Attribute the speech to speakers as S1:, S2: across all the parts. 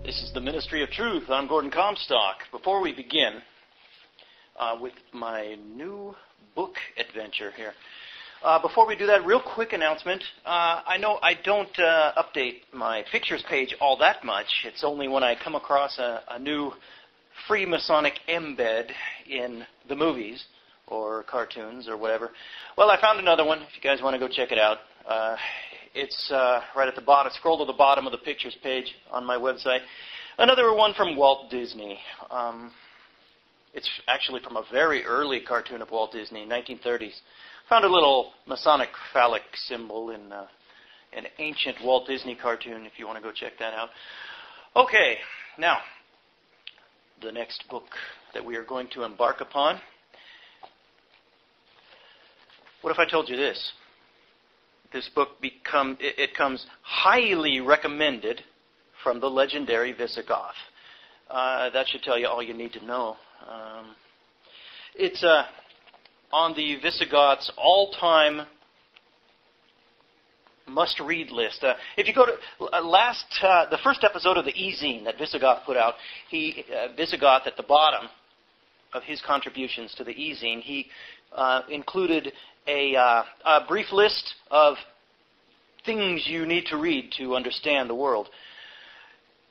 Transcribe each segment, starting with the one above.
S1: This is the Ministry of Truth. I'm Gordon Comstock. Before we begin with my new book adventure here, before we do that, real quick announcement. I know I don't update my pictures page all that much. It's only when I come across a new Freemasonic embed in the movies or cartoons or whatever. Well, I found another one. If you guys want to go check it out. It's right at the bottom. Scroll to the bottom of the pictures page on my website. Another one from Walt Disney. It's actually from a very early cartoon of Walt Disney, 1930s. Found a little Masonic phallic symbol in an ancient Walt Disney cartoon, if you want to go check that out. Okay, now, the next book that we are going to embark upon. What if I told you this? This book comes highly recommended from the legendary Visigoth. That should tell you all you need to know. It's on the Visigoths' all-time must-read list. If you go to the first episode of the e-zine that Visigoth put out, Visigoth at the bottom of his contributions to the e-zine, he included a brief list of things you need to read to understand the world.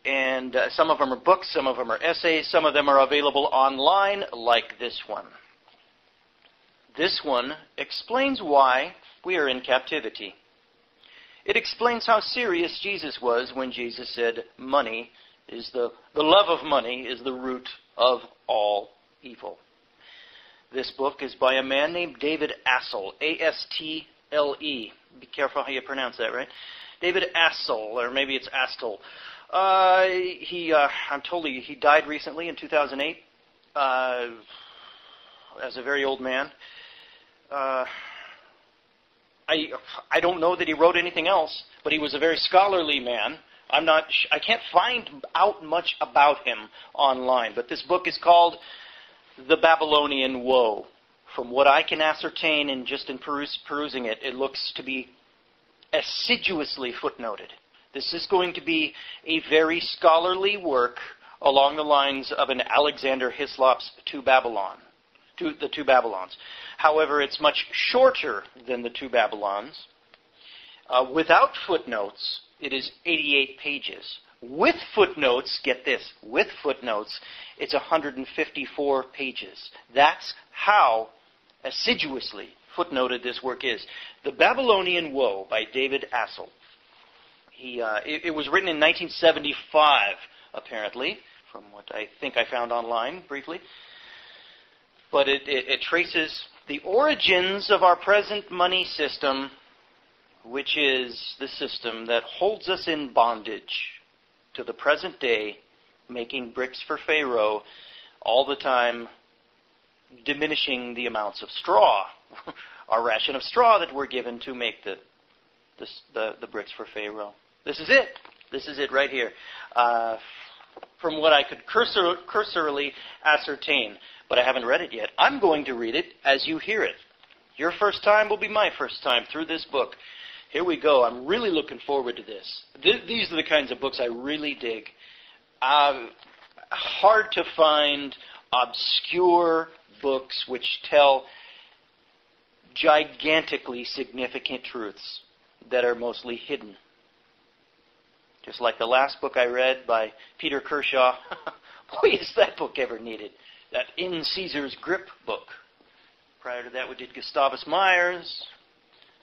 S1: And some of them are books, some of them are essays, some of them are available online, like this one. This one explains why we are in captivity. It explains how serious Jesus was when Jesus said money is the love of money is the root of all evil. This book is by a man named David Astle, A-S-T-L-E. Be careful how you pronounce that, right? David Astle, or maybe it's Astle. I'm told he died recently in 2008 as a very old man. I don't know that he wrote anything else, but he was a very scholarly man. I can't find out much about him online, but this book is called The Babylonian Woe. From what I can ascertain in perusing it, it looks to be assiduously footnoted. This is going to be a very scholarly work along the lines of an Alexander Hislop's the Two Babylons. However, it's much shorter than the Two Babylons. Without footnotes, it is 88 pages. With footnotes, get this, with footnotes, it's 154 pages. That's how assiduously footnoted this work is. The Babylonian Woe by David Astle. It was written in 1975, apparently, from what I think I found online briefly. But it traces the origins of our present money system, which is the system that holds us in bondage to the present day, making bricks for Pharaoh, all the time diminishing the amounts of straw, our ration of straw that we're given to make the bricks for Pharaoh. This is it. This is it right here. From what I could cursorily ascertain, but I haven't read it yet. I'm going to read it as you hear it. Your first time will be my first time through this book. Here we go. I'm really looking forward to this. These are the kinds of books I really dig. Hard to find, obscure books which tell gigantically significant truths that are mostly hidden. Just like the last book I read by Peter Kershaw. Boy, is that book ever needed. That In Caesar's Grip book. Prior to that, we did Gustavus Myers,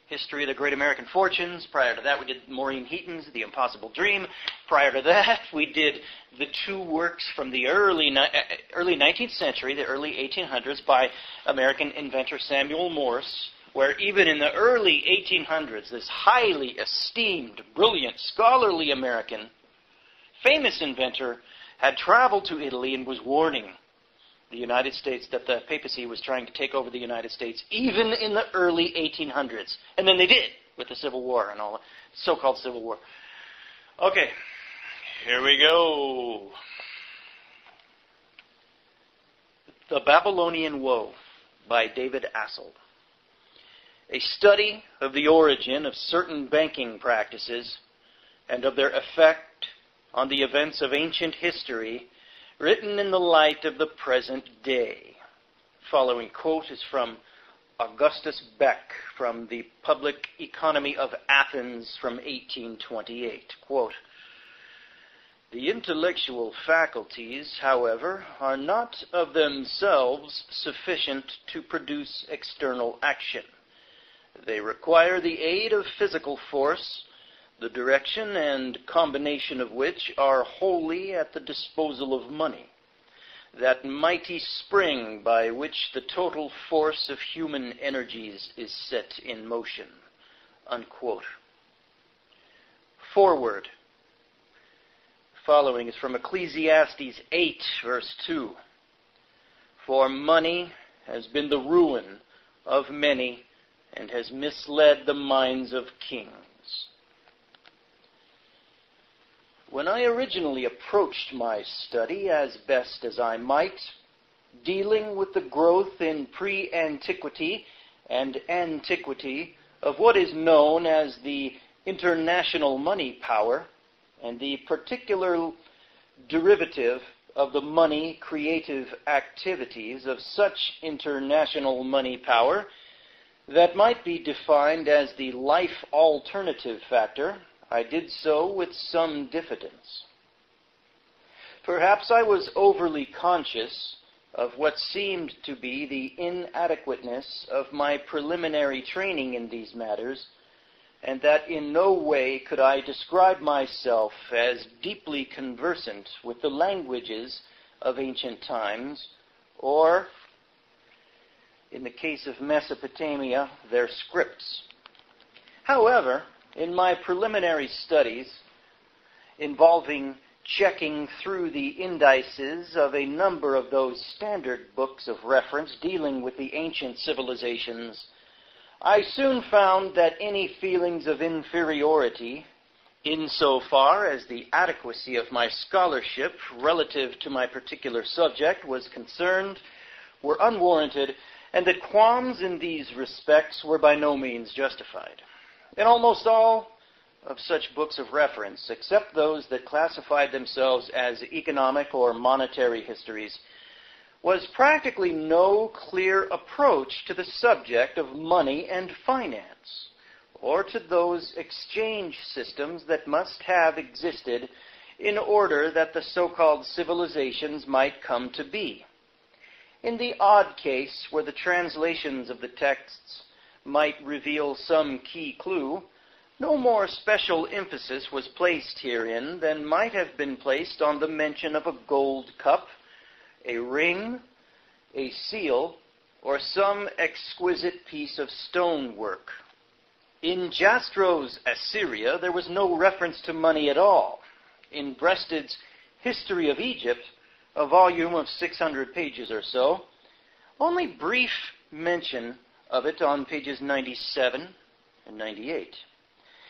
S1: History of the Great American Fortunes. Prior to that, we did Maureen Heaton's The Impossible Dream. Prior to that, we did the two works from the early 19th century, the early 1800s, by American inventor Samuel Morse, where even in the early 1800s, this highly esteemed, brilliant, scholarly American, famous inventor, had traveled to Italy and was warning the United States that the papacy was trying to take over the United States, even in the early 1800s. And then they did, with the Civil War and all the so-called Civil War. Okay, here we go. The Babylonian Woe by David Astle. A study of the origin of certain banking practices and of their effect on the events of ancient history written in the light of the present day. Following quote is from Augustus Beck from the Public Economy of Athens from 1828. Quote, "The intellectual faculties, however, are not of themselves sufficient to produce external action. They require the aid of physical force, the direction and combination of which are wholly at the disposal of money, that mighty spring by which the total force of human energies is set in motion." Unquote. Forward. Following is from Ecclesiastes 8, verse 2. "For money has been the ruin of many and has misled the minds of kings." When I originally approached my study, as best as I might, dealing with the growth in pre-antiquity and antiquity of what is known as the international money power, and the particular derivative of the money creative activities of such international money power that might be defined as the life alternative factor, I did so with some diffidence. Perhaps I was overly conscious of what seemed to be the inadequateness of my preliminary training in these matters, and that in no way could I describe myself as deeply conversant with the languages of ancient times, or, in the case of Mesopotamia, their scripts. However, in my preliminary studies, involving checking through the indices of a number of those standard books of reference dealing with the ancient civilizations, I soon found that any feelings of inferiority, insofar as the adequacy of my scholarship relative to my particular subject was concerned, were unwarranted, and that qualms in these respects were by no means justified. In almost all of such books of reference, except those that classified themselves as economic or monetary histories, was practically no clear approach to the subject of money and finance, or to those exchange systems that must have existed in order that the so-called civilizations might come to be. In the odd case where the translations of the texts might reveal some key clue, no more special emphasis was placed herein than might have been placed on the mention of a gold cup, a ring, a seal, or some exquisite piece of stonework. In Jastro's Assyria, there was no reference to money at all. In Breasted's History of Egypt, a volume of 600 pages or so, only brief mention of it on pages 97 and 98.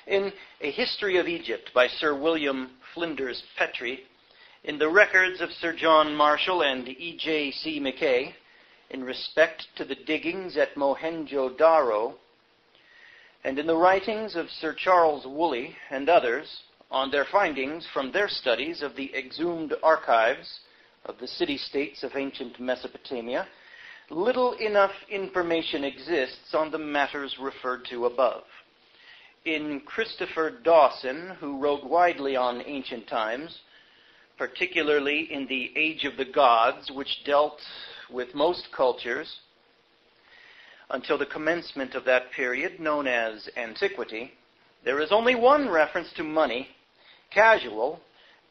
S1: In A History of Egypt by Sir William Flinders Petrie, in the records of Sir John Marshall and E.J.C. Mackay, in respect to the diggings at Mohenjo-Daro, and in the writings of Sir Charles Woolley and others on their findings from their studies of the exhumed archives of the city-states of ancient Mesopotamia, little enough information exists on the matters referred to above. In Christopher Dawson, who wrote widely on ancient times, particularly in the Age of the Gods, which dealt with most cultures until the commencement of that period known as antiquity, there is only one reference to money, casual,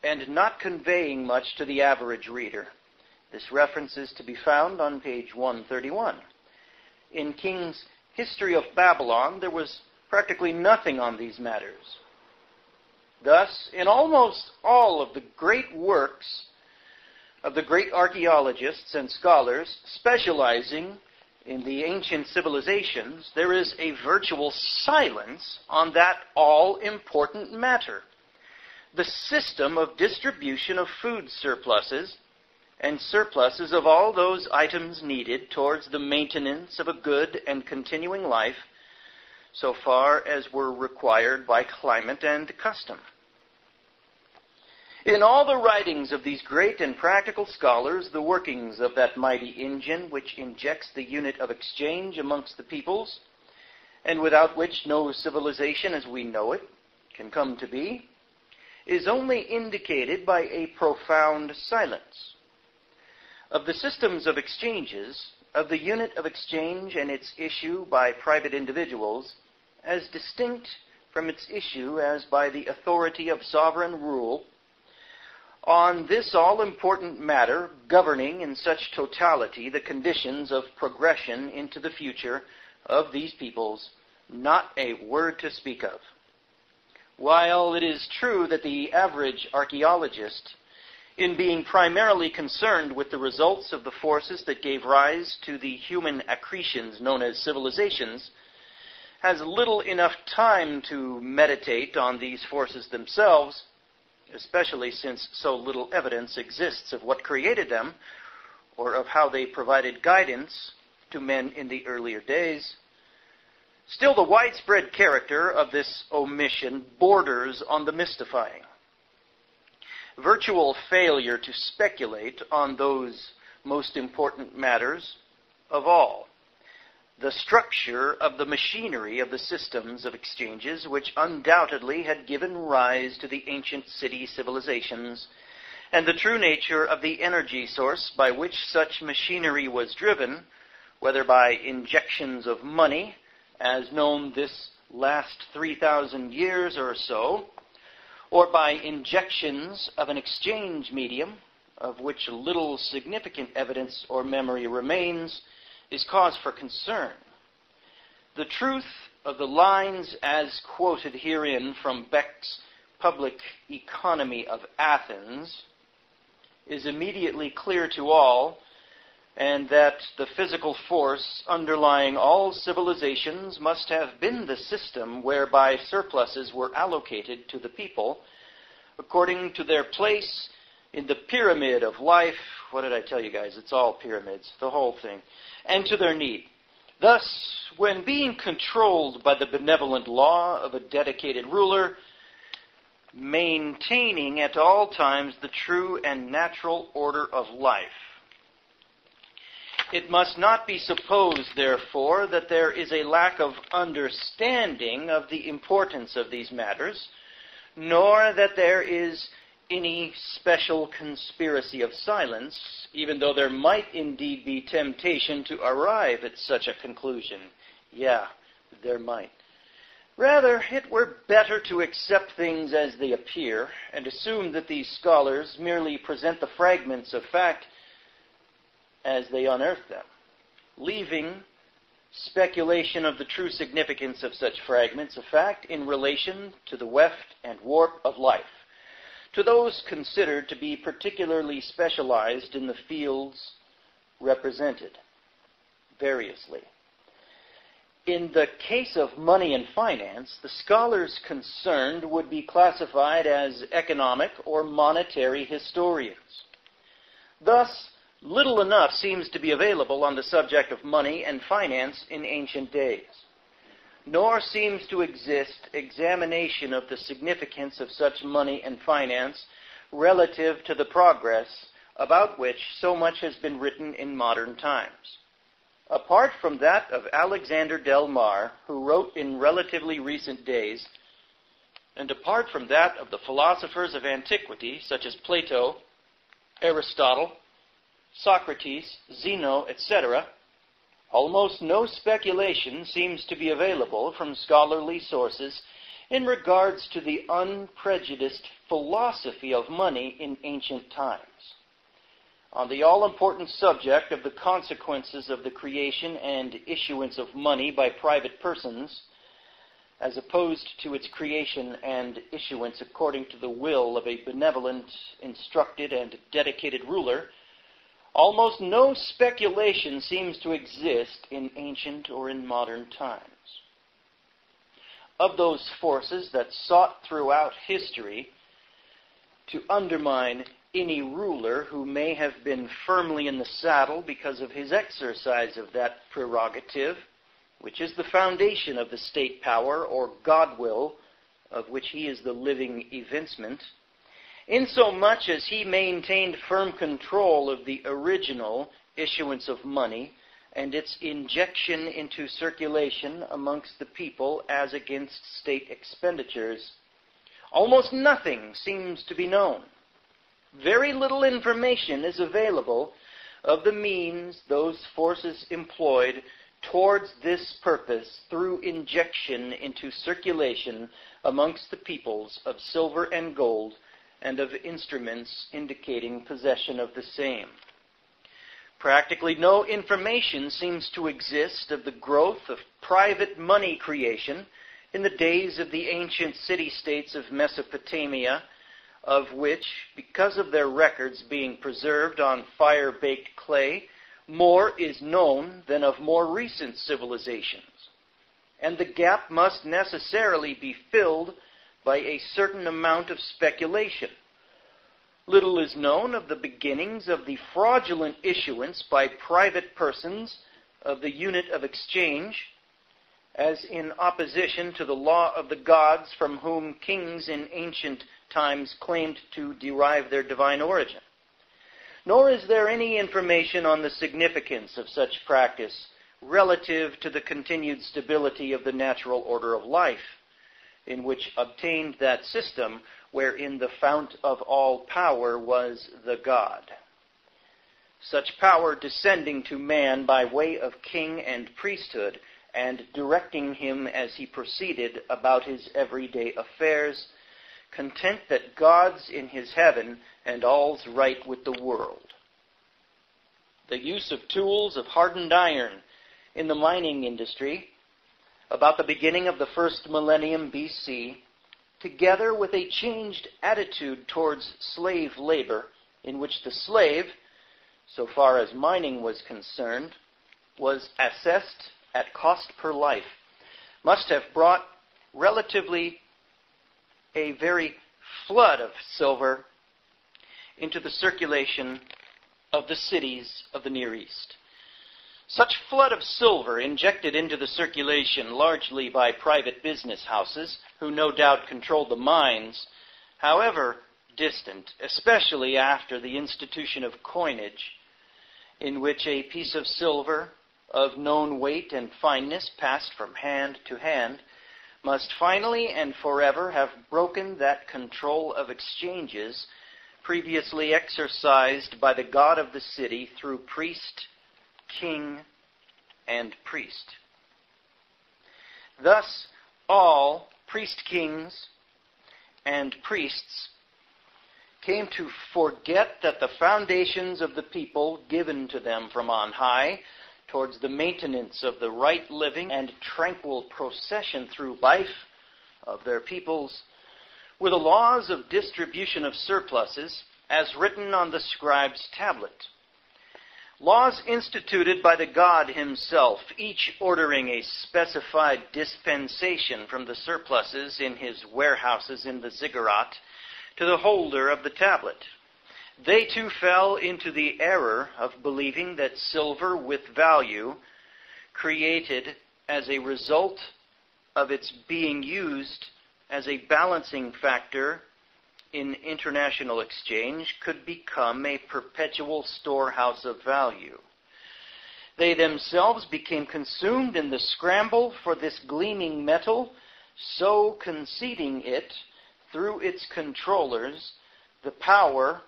S1: and not conveying much to the average reader. This reference is to be found on page 131. In King's History of Babylon, there was practically nothing on these matters. Thus, in almost all of the great works of the great archaeologists and scholars specializing in the ancient civilizations, there is a virtual silence on that all-important matter: the system of distribution of food surpluses and surpluses of all those items needed towards the maintenance of a good and continuing life, so far as were required by climate and custom. In all the writings of these great and practical scholars, the workings of that mighty engine which injects the unit of exchange amongst the peoples, and without which no civilization as we know it can come to be, is only indicated by a profound silence. Of the systems of exchanges, of the unit of exchange and its issue by private individuals, as distinct from its issue as by the authority of sovereign rule, on this all-important matter, governing in such totality the conditions of progression into the future of these peoples, not a word to speak of. While it is true that the average archaeologist, in being primarily concerned with the results of the forces that gave rise to the human accretions known as civilizations, has little enough time to meditate on these forces themselves, especially since so little evidence exists of what created them or of how they provided guidance to men in the earlier days, still the widespread character of this omission borders on the mystifying. Virtual failure to speculate on those most important matters of all. The structure of the machinery of the systems of exchanges which undoubtedly had given rise to the ancient city civilizations, and the true nature of the energy source by which such machinery was driven, whether by injections of money, as known this last 3,000 years or so, or by injections of an exchange medium, of which little significant evidence or memory remains, is cause for concern. The truth of the lines as quoted herein from Beck's Public Economy of Athens is immediately clear to all, and that the physical force underlying all civilizations must have been the system whereby surpluses were allocated to the people according to their place in the pyramid of life. What did I tell you guys? It's all pyramids, the whole thing. And to their need. Thus, when being controlled by the benevolent law of a dedicated ruler, maintaining at all times the true and natural order of life, it must not be supposed, therefore, that there is a lack of understanding of the importance of these matters, nor that there is any special conspiracy of silence, even though there might indeed be temptation to arrive at such a conclusion. Yeah, there might. Rather, it were better to accept things as they appear, and assume that these scholars merely present the fragments of fact as they unearth them, leaving speculation of the true significance of such fragments of fact in relation to the weft and warp of life, to those considered to be particularly specialized in the fields represented variously. In the case of money and finance, the scholars concerned would be classified as economic or monetary historians. Thus, little enough seems to be available on the subject of money and finance in ancient days. Nor seems to exist examination of the significance of such money and finance relative to the progress about which so much has been written in modern times. Apart from that of Alexander Del Mar, who wrote in relatively recent days, and apart from that of the philosophers of antiquity, such as Plato, Aristotle, Socrates, Zeno, etc., almost no speculation seems to be available from scholarly sources in regards to the unprejudiced philosophy of money in ancient times. On the all-important subject of the consequences of the creation and issuance of money by private persons, as opposed to its creation and issuance according to the will of a benevolent, instructed, and dedicated ruler, almost no speculation seems to exist in ancient or in modern times. Of those forces that sought throughout history to undermine any ruler who may have been firmly in the saddle because of his exercise of that prerogative, which is the foundation of the state power or God will, of which he is the living evincement, insomuch as he maintained firm control of the original issuance of money and its injection into circulation amongst the people as against state expenditures, almost nothing seems to be known. Very little information is available of the means those forces employed towards this purpose through injection into circulation amongst the peoples of silver and gold and of instruments indicating possession of the same. Practically no information seems to exist of the growth of private money creation in the days of the ancient city-states of Mesopotamia, of which, because of their records being preserved on fire-baked clay, more is known than of more recent civilizations. And the gap must necessarily be filled by a certain amount of speculation. Little is known of the beginnings of the fraudulent issuance by private persons of the unit of exchange, as in opposition to the law of the gods from whom kings in ancient times claimed to derive their divine origin. Nor is there any information on the significance of such practice relative to the continued stability of the natural order of life, in which obtained that system wherein the fount of all power was the God. Such power descending to man by way of king and priesthood, and directing him as he proceeded about his everyday affairs, content that God's in his heaven and all's right with the world. The use of tools of hardened iron in the mining industry about the beginning of the first millennium BC, together with a changed attitude towards slave labor, in which the slave, so far as mining was concerned, was assessed at cost per life, must have brought relatively a very flood of silver into the circulation of the cities of the Near East. Such flood of silver injected into the circulation largely by private business houses, who no doubt controlled the mines, however distant, especially after the institution of coinage, in which a piece of silver of known weight and fineness passed from hand to hand, must finally and forever have broken that control of exchanges previously exercised by the god of the city through priest, king, and priest. Thus, all priest kings and priests came to forget that the foundations of the people given to them from on high towards the maintenance of the right living and tranquil procession through life of their peoples were the laws of distribution of surpluses as written on the scribe's tablet. Laws instituted by the God himself, each ordering a specified dispensation from the surpluses in his warehouses in the ziggurat to the holder of the tablet. They too fell into the error of believing that silver with value, created as a result of its being used as a balancing factor in international exchange, could become a perpetual storehouse of value. They themselves became consumed in the scramble for this gleaming metal, so conceding it, through its controllers, the power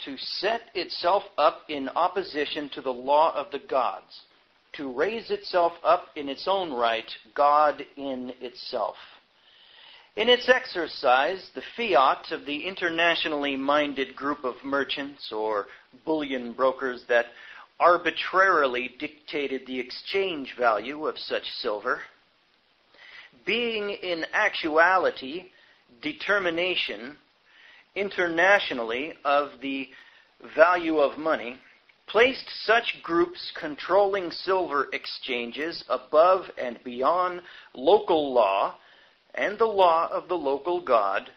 S1: to set itself up in opposition to the law of the gods, to raise itself up in its own right, God in itself. In its exercise, the fiat of the internationally minded group of merchants or bullion brokers that arbitrarily dictated the exchange value of such silver, being in actuality determination internationally of the value of money, placed such groups controlling silver exchanges above and beyond local law and the law of the local god,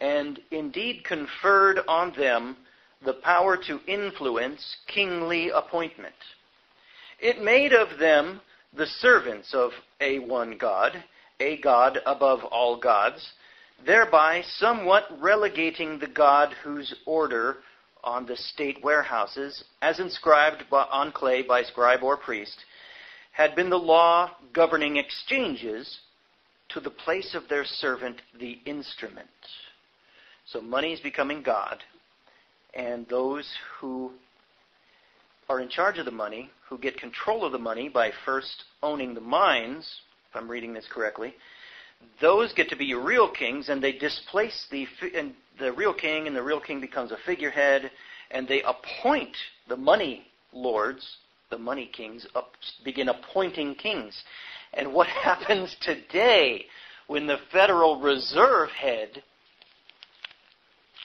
S1: and indeed conferred on them the power to influence kingly appointment. It made of them the servants of a one God, a God above all gods, thereby somewhat relegating the God whose order on the state warehouses, as inscribed on clay by scribe or priest, had been the law governing exchanges, to the place of their servant the instrument. So money is becoming God, and those who are in charge of the money, who get control of the money by first owning the mines, if I'm reading this correctly, those get to be real kings, and they displace the real king, and the real king becomes a figurehead, and they appoint the money lords, the money kings, begin appointing kings. And what happens today when the Federal Reserve head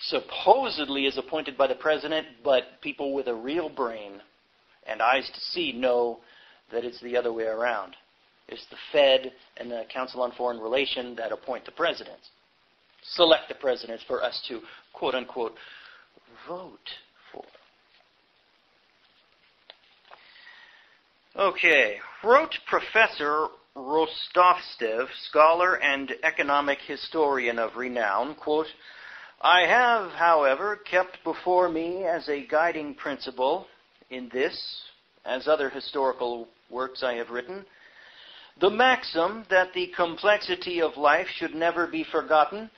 S1: supposedly is appointed by the president, but people with a real brain and eyes to see know that it's the other way around. It's the Fed and the Council on Foreign Relations that appoint the presidents, select the presidents for us to, quote-unquote, vote for. Okay, wrote Professor Rostovtsev, scholar and economic historian of renown, quote, I have, however, kept before me as a guiding principle in this, as other historical works I have written, the maxim that the complexity of life should never be forgotten,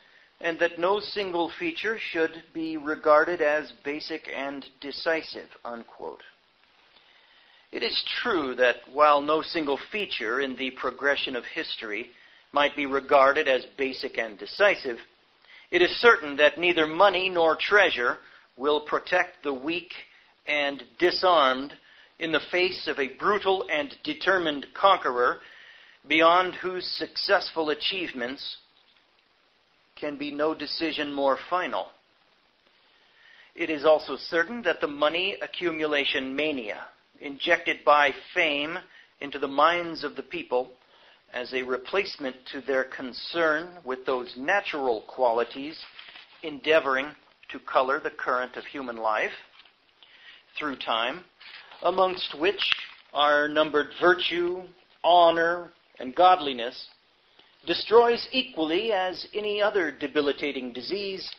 S1: and that no single feature should be regarded as basic and decisive, unquote. It is true that while no single feature in the progression of history might be regarded as basic and decisive, it is certain that neither money nor treasure will protect the weak and disarmed in the face of a brutal and determined conqueror, beyond whose successful achievements can be no decision more final. It is also certain that the money accumulation mania, injected by fame into the minds of the people as a replacement to their concern with those natural qualities endeavoring to color the current of human life through time, amongst which are numbered virtue, honor, and godliness, destroys equally as any other debilitating disease,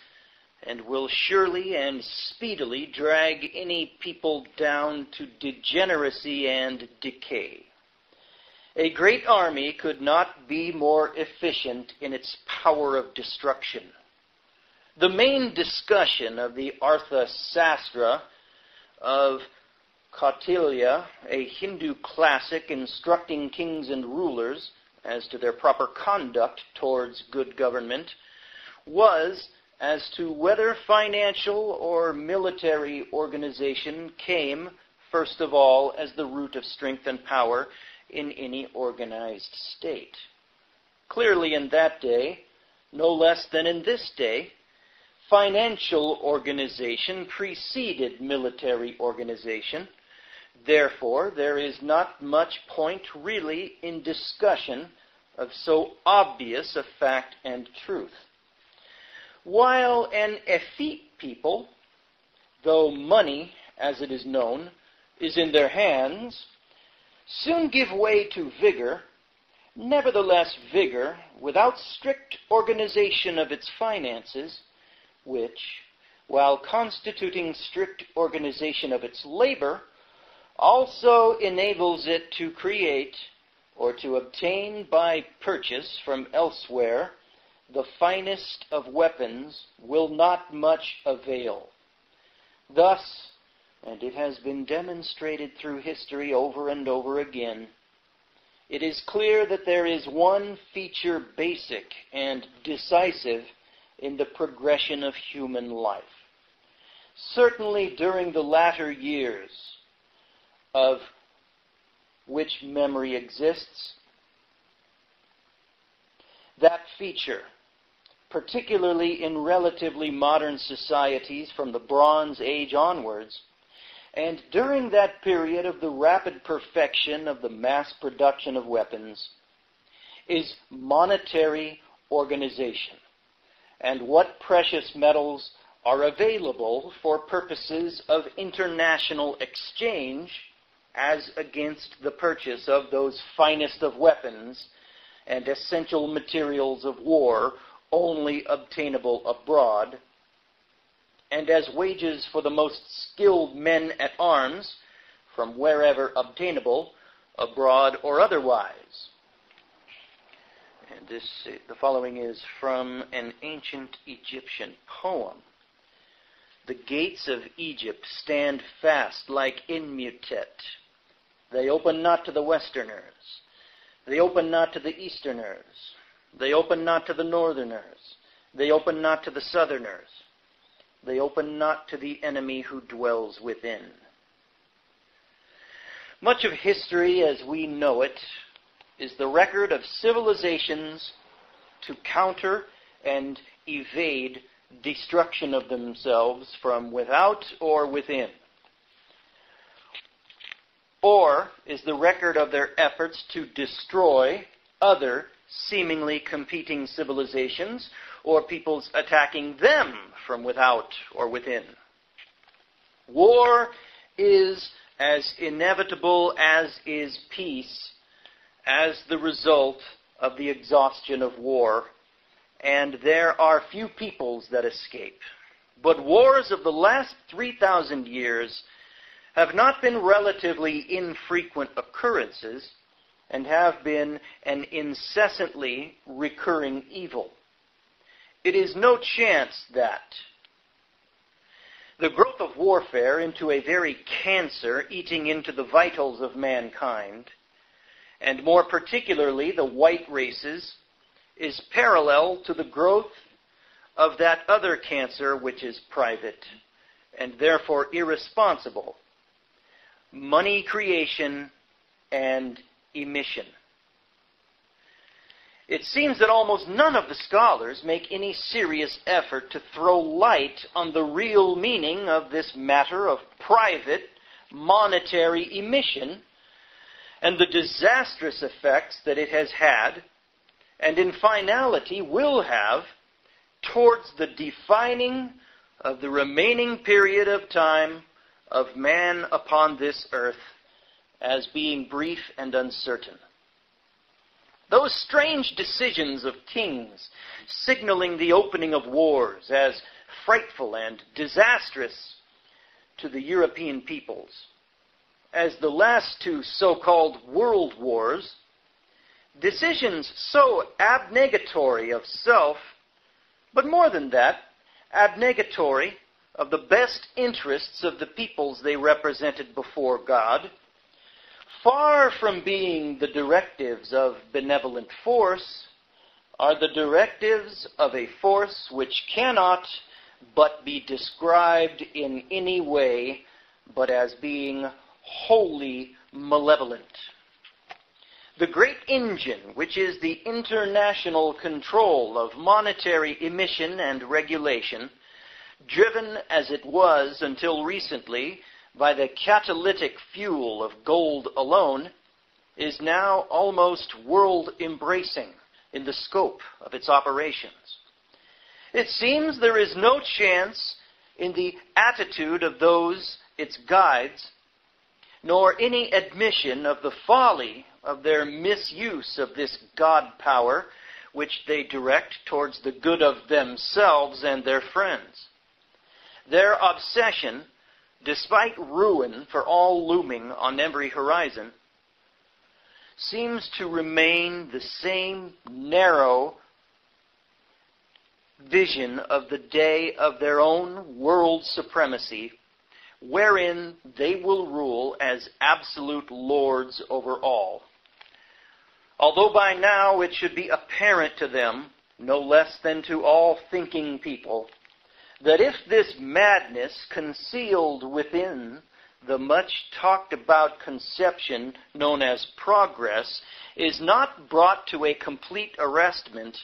S1: and will surely and speedily drag any people down to degeneracy and decay. A great army could not be more efficient in its power of destruction. The main discussion of the Arthasastra of Kautilya, a Hindu classic instructing kings and rulers as to their proper conduct towards good government, was as to whether financial or military organization came, first of all, as the root of strength and power in any organized state. Clearly in that day, no less than in this day, financial organization preceded military organization. Therefore, there is not much point really in discussion of so obvious a fact and truth. While an effete people, though money, as it is known, is in their hands, soon give way to vigor, nevertheless vigor, without strict organization of its finances, which, while constituting strict organization of its labor, also enables it to create or to obtain by purchase from elsewhere the finest of weapons, will not much avail. Thus, and it has been demonstrated through history over and over again, it is clear that there is one feature basic and decisive in the progression of human life. Certainly during the latter years of which memory exists, that feature, particularly in relatively modern societies from the Bronze Age onwards, and during that period of the rapid perfection of the mass production of weapons, is monetary organization, and what precious metals are available for purposes of international exchange as against the purchase of those finest of weapons and essential materials of war only obtainable abroad, and as wages for the most skilled men at arms, from wherever obtainable, abroad or otherwise. And the following is from an ancient Egyptian poem. The gates of Egypt stand fast like immutet. They open not to the westerners. They open not to the easterners. They open not to the northerners. They open not to the southerners. They open not to the enemy who dwells within. Much of history as we know it is the record of civilizations to counter and evade destruction of themselves from without or within. Or is the record of their efforts to destroy other seemingly competing civilizations or peoples attacking them from without or within. War is as inevitable as is peace as the result of the exhaustion of war, and there are few peoples that escape. But wars of the last 3,000 years have not been relatively infrequent occurrences and have been an incessantly recurring evil. It is no chance that the growth of warfare into a very cancer eating into the vitals of mankind, and more particularly the white races, is parallel to the growth of that other cancer which is private and therefore irresponsible: money creation and emission. It seems that almost none of the scholars make any serious effort to throw light on the real meaning of this matter of private monetary emission and the disastrous effects that it has had, and in finality will have, towards the defining of the remaining period of time of man upon this earth as being brief and uncertain. Those strange decisions of kings signaling the opening of wars as frightful and disastrous to the European peoples, as the last two so-called world wars, decisions so abnegatory of self, but more than that, abnegatory of the best interests of the peoples they represented before God, far from being the directives of benevolent force, are the directives of a force which cannot but be described in any way but as being wholly malevolent. The great engine, which is the international control of monetary emission and regulation, driven as it was until recently by the catalytic fuel of gold alone, is now almost world-embracing in the scope of its operations. It seems there is no chance in the attitude of those its guides, nor any admission of the folly of their misuse of this God power which they direct towards the good of themselves and their friends. Their obsession, despite ruin for all looming on every horizon, seems to remain the same narrow vision of the day of their own world supremacy, wherein they will rule as absolute lords over all. Although by now it should be apparent to them, no less than to all thinking people, that if this madness concealed within the much talked about conception known as progress is not brought to a complete arrestment,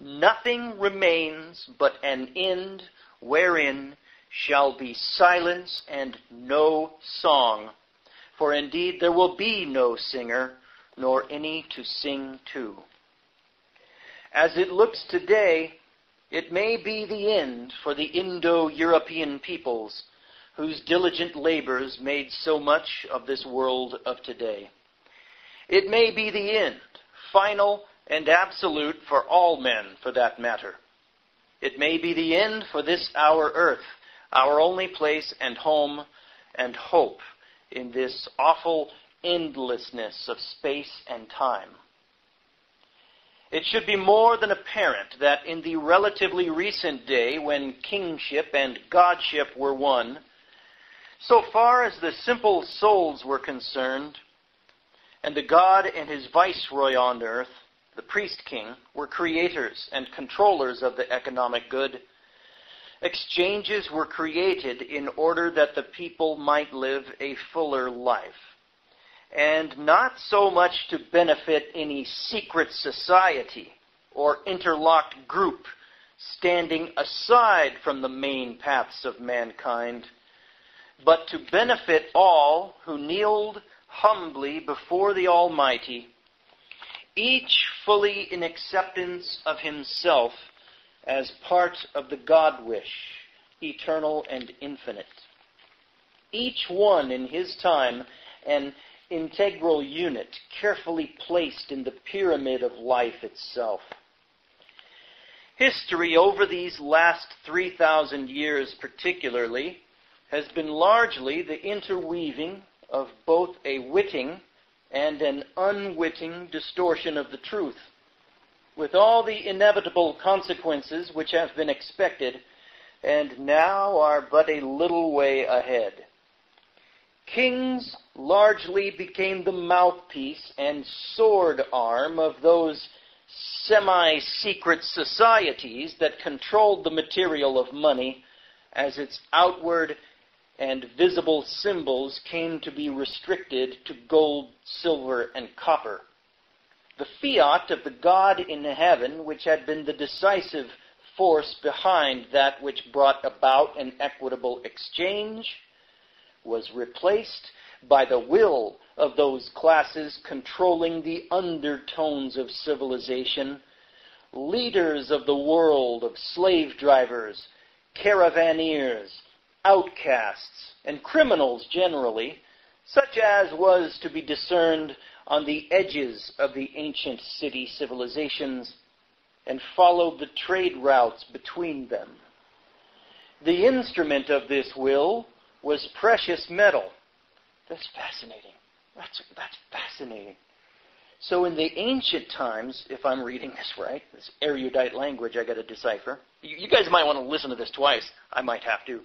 S1: nothing remains but an end wherein shall be silence and no song. For indeed there will be no singer, nor any to sing to. As it looks today, it may be the end for the Indo-European peoples, whose diligent labors made so much of this world of today. It may be the end, final and absolute for all men, for that matter. It may be the end for this our earth, our only place and home and hope in this awful endlessness of space and time. It should be more than apparent that in the relatively recent day when kingship and godship were one, so far as the simple souls were concerned, and the God and his viceroy on earth, the priest-king, were creators and controllers of the economic good, exchanges were created in order that the people might live a fuller life, and not so much to benefit any secret society or interlocked group standing aside from the main paths of mankind, but to benefit all who kneeled humbly before the Almighty, each fully in acceptance of himself as part of the God-wish, eternal and infinite. Each one in his time an integral unit, carefully placed in the pyramid of life itself. History over these last 3,000 years particularly has been largely the interweaving of both a witting and an unwitting distortion of the truth, with all the inevitable consequences which have been expected and now are but a little way ahead. Kings largely became the mouthpiece and sword arm of those semi-secret societies that controlled the material of money as its outward and visible symbols came to be restricted to gold, silver, and copper. The fiat of the God in heaven, which had been the decisive force behind that which brought about an equitable exchange, was replaced by the will of those classes controlling the undertones of civilization, leaders of the world of slave drivers, caravaneers, outcasts, and criminals generally, such as was to be discerned on the edges of the ancient city civilizations, and followed the trade routes between them. The instrument of this will was precious metal. That's fascinating. That's fascinating. So in the ancient times, if I'm reading this right, this erudite language I got to decipher. You guys might want to listen to this twice. I might have to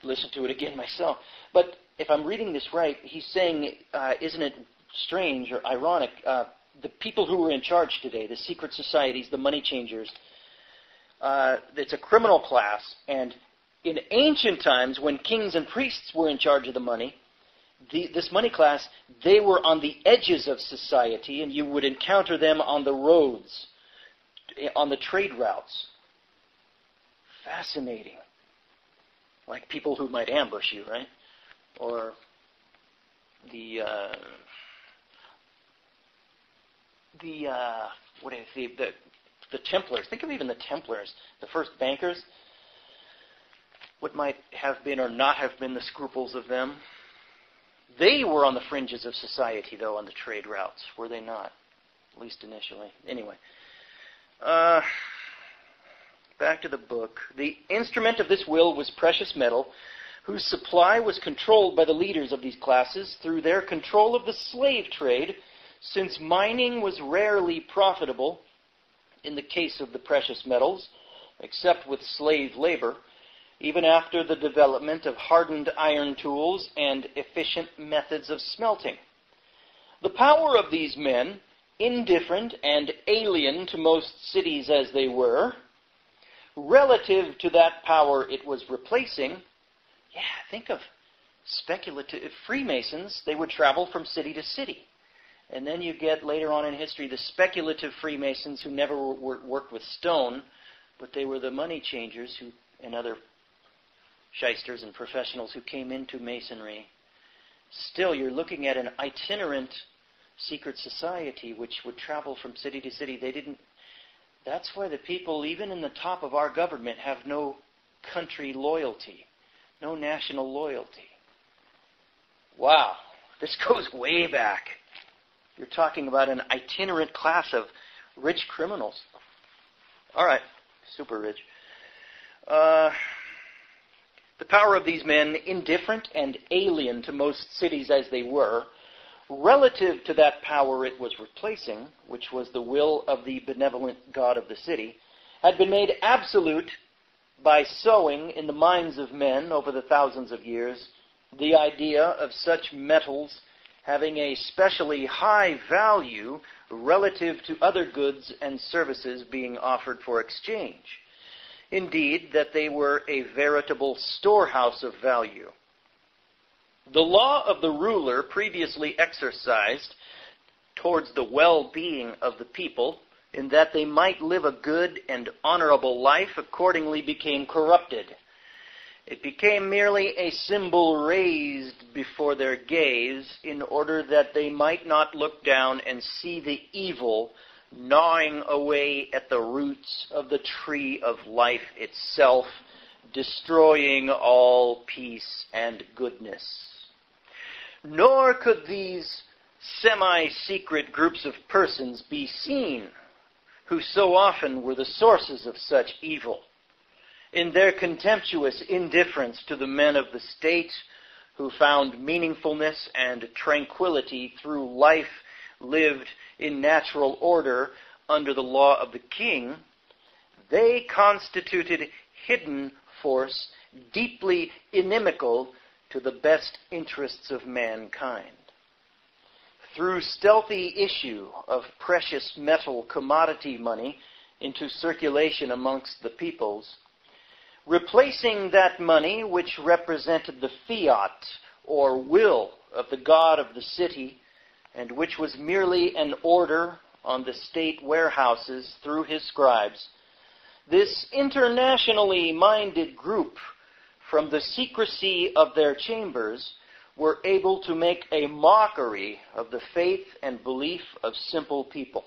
S1: listen to it again myself. But if I'm reading this right, he's saying, isn't it strange or ironic, the people who were in charge today, the secret societies, the money changers, it's a criminal class, and in ancient times, when kings and priests were in charge of the money, this money class, they were on the edges of society, and you would encounter them on the roads, on the trade routes. Fascinating. Like people who might ambush you, right? Or the Templars. Think of even the Templars, the first bankers. What might have been or not have been the scruples of them. They were on the fringes of society, though, on the trade routes, were they not? At least initially. Anyway. Back to the book. The instrument of this will was precious metal, whose supply was controlled by the leaders of these classes through their control of the slave trade, since mining was rarely profitable in the case of the precious metals, except with slave labor, even after the development of hardened iron tools and efficient methods of smelting. The power of these men, indifferent and alien to most cities as they were, relative to that power it was replacing, think of speculative Freemasons. They would travel from city to city. And then you get later on in history the speculative Freemasons who never worked with stone, but they were the money changers and other shysters and professionals who came into Masonry. Still, you're looking at an itinerant secret society which would travel from city to city. That's why the people, even in the top of our government, have no country loyalty, no national loyalty. Wow, this goes way back. You're talking about an itinerant class of Rich criminals. All right, super rich. The power of these men, indifferent and alien to most cities as they were, relative to that power it was replacing, which was the will of the benevolent God of the city, had been made absolute by sowing in the minds of men over the thousands of years the idea of such metals having a specially high value relative to other goods and services being offered for exchange. Indeed, that they were a veritable storehouse of value. The law of the ruler previously exercised towards the well-being of the people, in that they might live a good and honorable life, accordingly became corrupted. It became merely a symbol raised before their gaze in order that they might not look down and see the evil gnawing away at the roots of the tree of life itself, destroying all peace and goodness. Nor could these semi-secret groups of persons be seen, who so often were the sources of such evil, in their contemptuous indifference to the men of the state, who found meaningfulness and tranquility through life lived in natural order under the law of the king. They constituted hidden force deeply inimical to the best interests of mankind. Through stealthy issue of precious metal commodity money into circulation amongst the peoples, replacing that money which represented the fiat or will of the God of the city, and which was merely an order on the state warehouses through his scribes, this internationally minded group, from the secrecy of their chambers, were able to make a mockery of the faith and belief of simple people.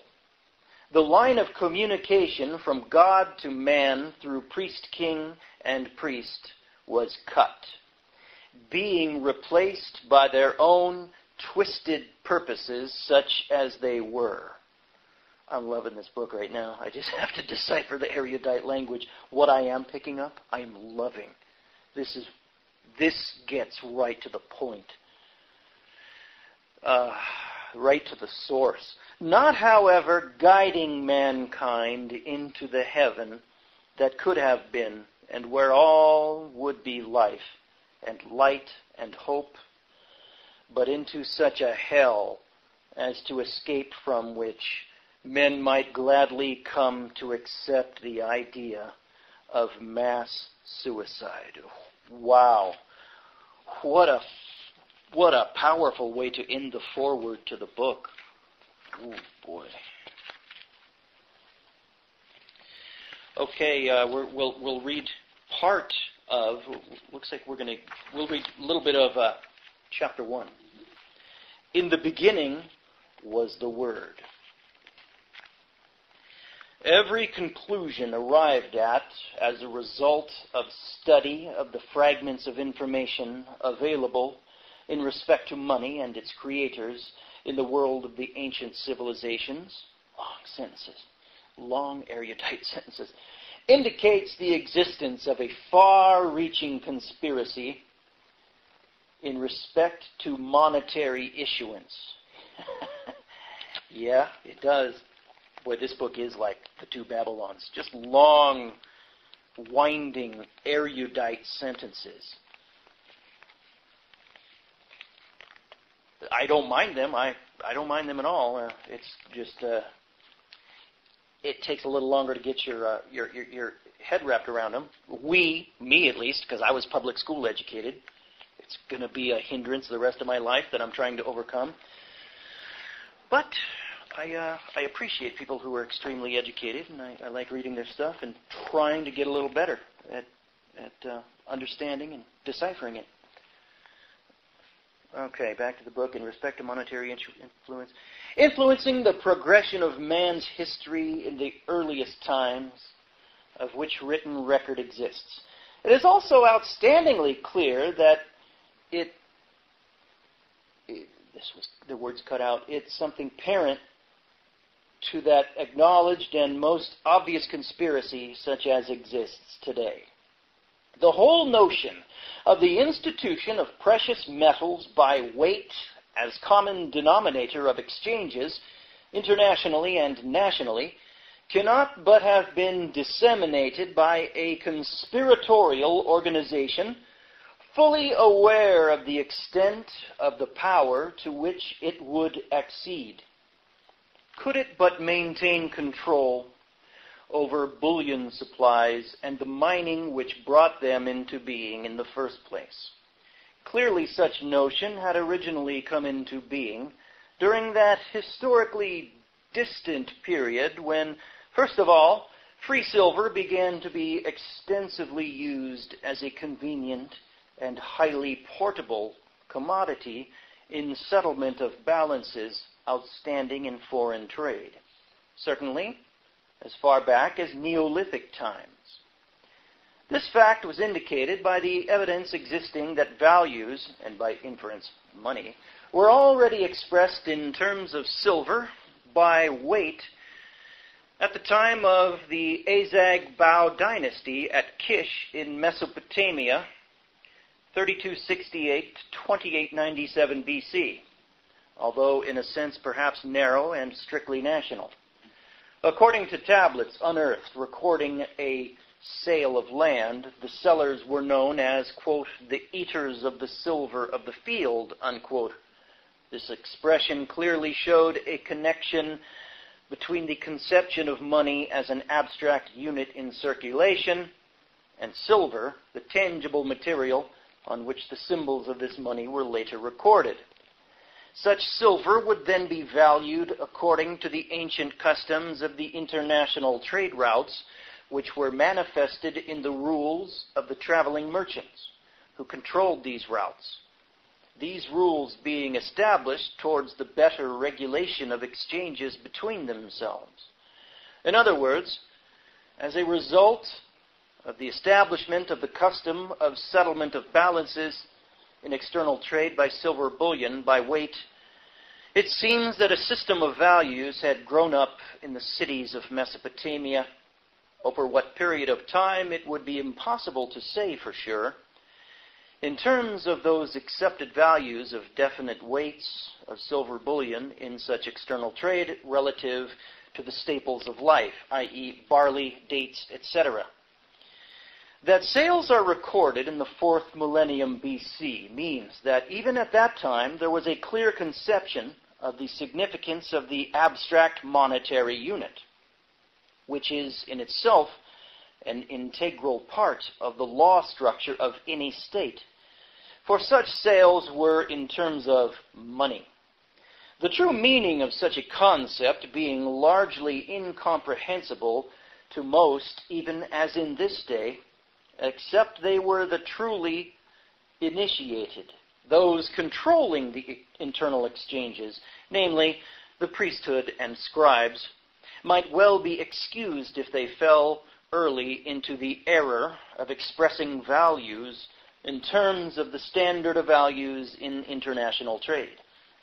S1: The line of communication from God to man through priest-king and priest was cut, being replaced by their own twisted purposes, such as they were. I'm loving this book right now. I just have to decipher the erudite language. What I am picking up, I'm loving. This gets right to the point. Right to the source. Not, however, guiding mankind into the heaven that could have been, and where all would be life, and light, and hope, but into such a hell as to escape from which men might gladly come to accept the idea of mass suicide. Wow. What a powerful way to end the foreword to the book. Oh, boy. Okay, we'll read part of, looks like we'll read a little bit of chapter 1. In the beginning was the Word. Every conclusion arrived at as a result of study of the fragments of information available in respect to money and its creators in the world of the ancient civilizations, long sentences, long erudite sentences, indicates the existence of a far-reaching conspiracy in respect to monetary issuance. Yeah, it does. Boy, this book is like the two Babylons. Just long, winding, erudite sentences. I don't mind them. I don't mind them at all. It's just it takes a little longer to get your head wrapped around them. Me at least, because I was public school educated. It's going to be a hindrance the rest of my life that I'm trying to overcome. But I appreciate people who are extremely educated, and I like reading their stuff and trying to get a little better at understanding and deciphering it. Okay, back to the book. In respect to monetary influence, influencing the progression of man's history in the earliest times of which written record exists. It is also outstandingly clear that the words cut out, it's something parent to that acknowledged and most obvious conspiracy such as exists today. The whole notion of the institution of precious metals by weight as common denominator of exchanges, internationally and nationally, cannot but have been disseminated by a conspiratorial organization fully aware of the extent of the power to which it would accede. Could it but maintain control over bullion supplies and the mining which brought them into being in the first place? Clearly such notion had originally come into being during that historically distant period when, first of all, free silver began to be extensively used as a convenient and highly portable commodity in settlement of balances outstanding in foreign trade. Certainly, as far back as Neolithic times. This fact was indicated by the evidence existing that values, and by inference money, were already expressed in terms of silver by weight at the time of the Azag-Bao dynasty at Kish in Mesopotamia, 3268 to 2897 BC, although in a sense perhaps narrow and strictly national. According to tablets unearthed recording a sale of land, the sellers were known as, quote, the eaters of the silver of the field, unquote. This expression clearly showed a connection between the conception of money as an abstract unit in circulation and silver, the tangible material on which the symbols of this money were later recorded. Such silver would then be valued according to the ancient customs of the international trade routes, which were manifested in the rules of the traveling merchants who controlled these routes. These rules being established towards the better regulation of exchanges between themselves. In other words, as a result of the establishment of the custom of settlement of balances in external trade by silver bullion by weight, it seems that a system of values had grown up in the cities of Mesopotamia. Over what period of time it would be impossible to say for sure. In terms of those accepted values of definite weights of silver bullion in such external trade relative to the staples of life, i.e. barley, dates, etc. That sales are recorded in the 4th millennium BC means that even at that time there was a clear conception of the significance of the abstract monetary unit, which is in itself an integral part of the law structure of any state. For such sales were in terms of money. The true meaning of such a concept being largely incomprehensible to most, even as in this day, except they were the truly initiated, those controlling the internal exchanges, namely the priesthood and scribes, might well be excused if they fell early into the error of expressing values in terms of the standard of values in international trade.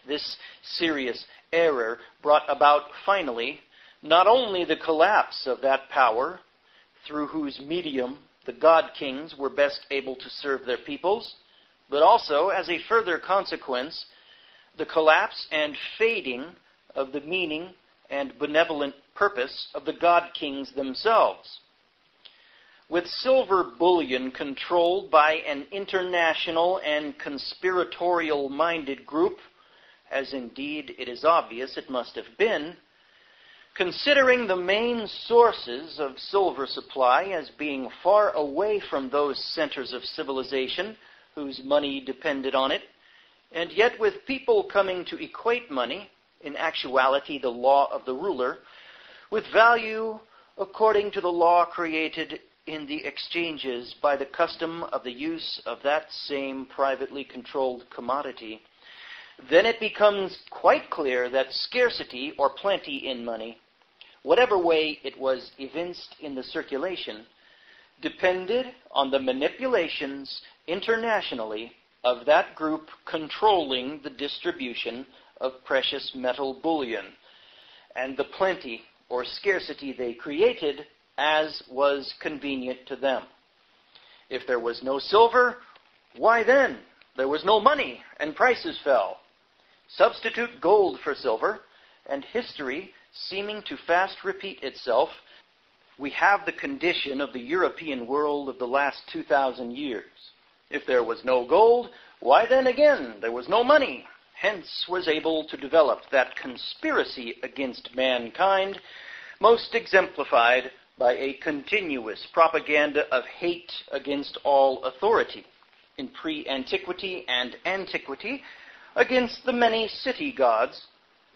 S1: This serious error brought about finally not only the collapse of that power through whose medium the god-kings were best able to serve their peoples, but also, as a further consequence, the collapse and fading of the meaning and benevolent purpose of the god-kings themselves. With silver bullion controlled by an international and conspiratorial-minded group, as indeed it is obvious it must have been, considering the main sources of silver supply as being far away from those centers of civilization whose money depended on it, and yet with people coming to equate money, in actuality the law of the ruler, with value according to the law created in the exchanges by the custom of the use of that same privately controlled commodity, then it becomes quite clear that scarcity or plenty in money, whatever way it was evinced in the circulation, depended on the manipulations internationally of that group controlling the distribution of precious metal bullion, and the plenty or scarcity they created as was convenient to them. If there was no silver, why then? There was no money, and prices fell. Substitute gold for silver, and history, seeming to fast repeat itself, we have the condition of the European world of the last 2,000 years. If there was no gold, why then again there was no money. Hence was able to develop that conspiracy against mankind, most exemplified by a continuous propaganda of hate against all authority, in pre-antiquity and antiquity, against the many city gods,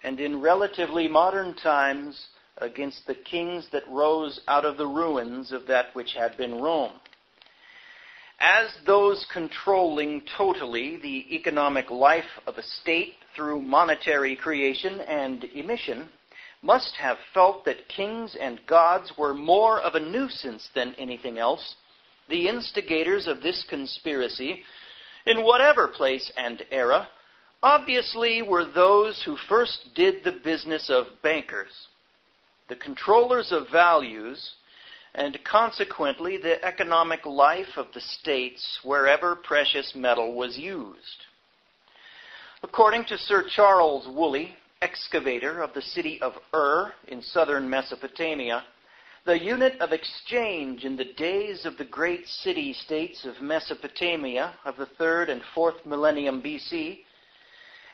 S1: and in relatively modern times against the kings that rose out of the ruins of that which had been Rome. As those controlling totally the economic life of a state through monetary creation and emission, must have felt that kings and gods were more of a nuisance than anything else, the instigators of this conspiracy, in whatever place and era, obviously were those who first did the business of bankers, the controllers of values, and consequently the economic life of the states wherever precious metal was used. According to Sir Charles Woolley, excavator of the city of in southern Mesopotamia, the unit of exchange in the days of the great city-states of Mesopotamia of the 3rd and 4th millennium BC,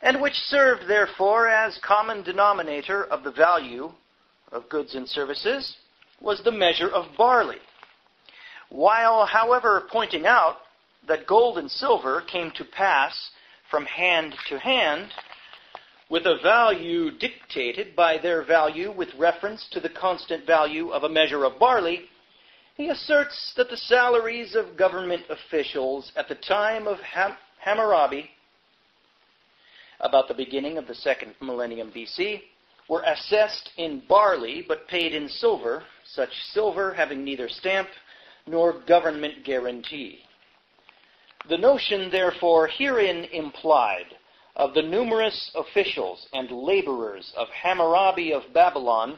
S1: and which served therefore as common denominator of the value of goods and services, was the measure of barley, while, however, pointing out that gold and silver came to pass from hand to hand, with a value dictated by their value with reference to the constant value of a measure of barley, he asserts that the salaries of government officials at the time of Hammurabi, about the beginning of the 2nd millennium BC, were assessed in barley but paid in silver, such silver having neither stamp nor government guarantee. The notion, therefore, herein implied of the numerous officials and laborers of Hammurabi of Babylon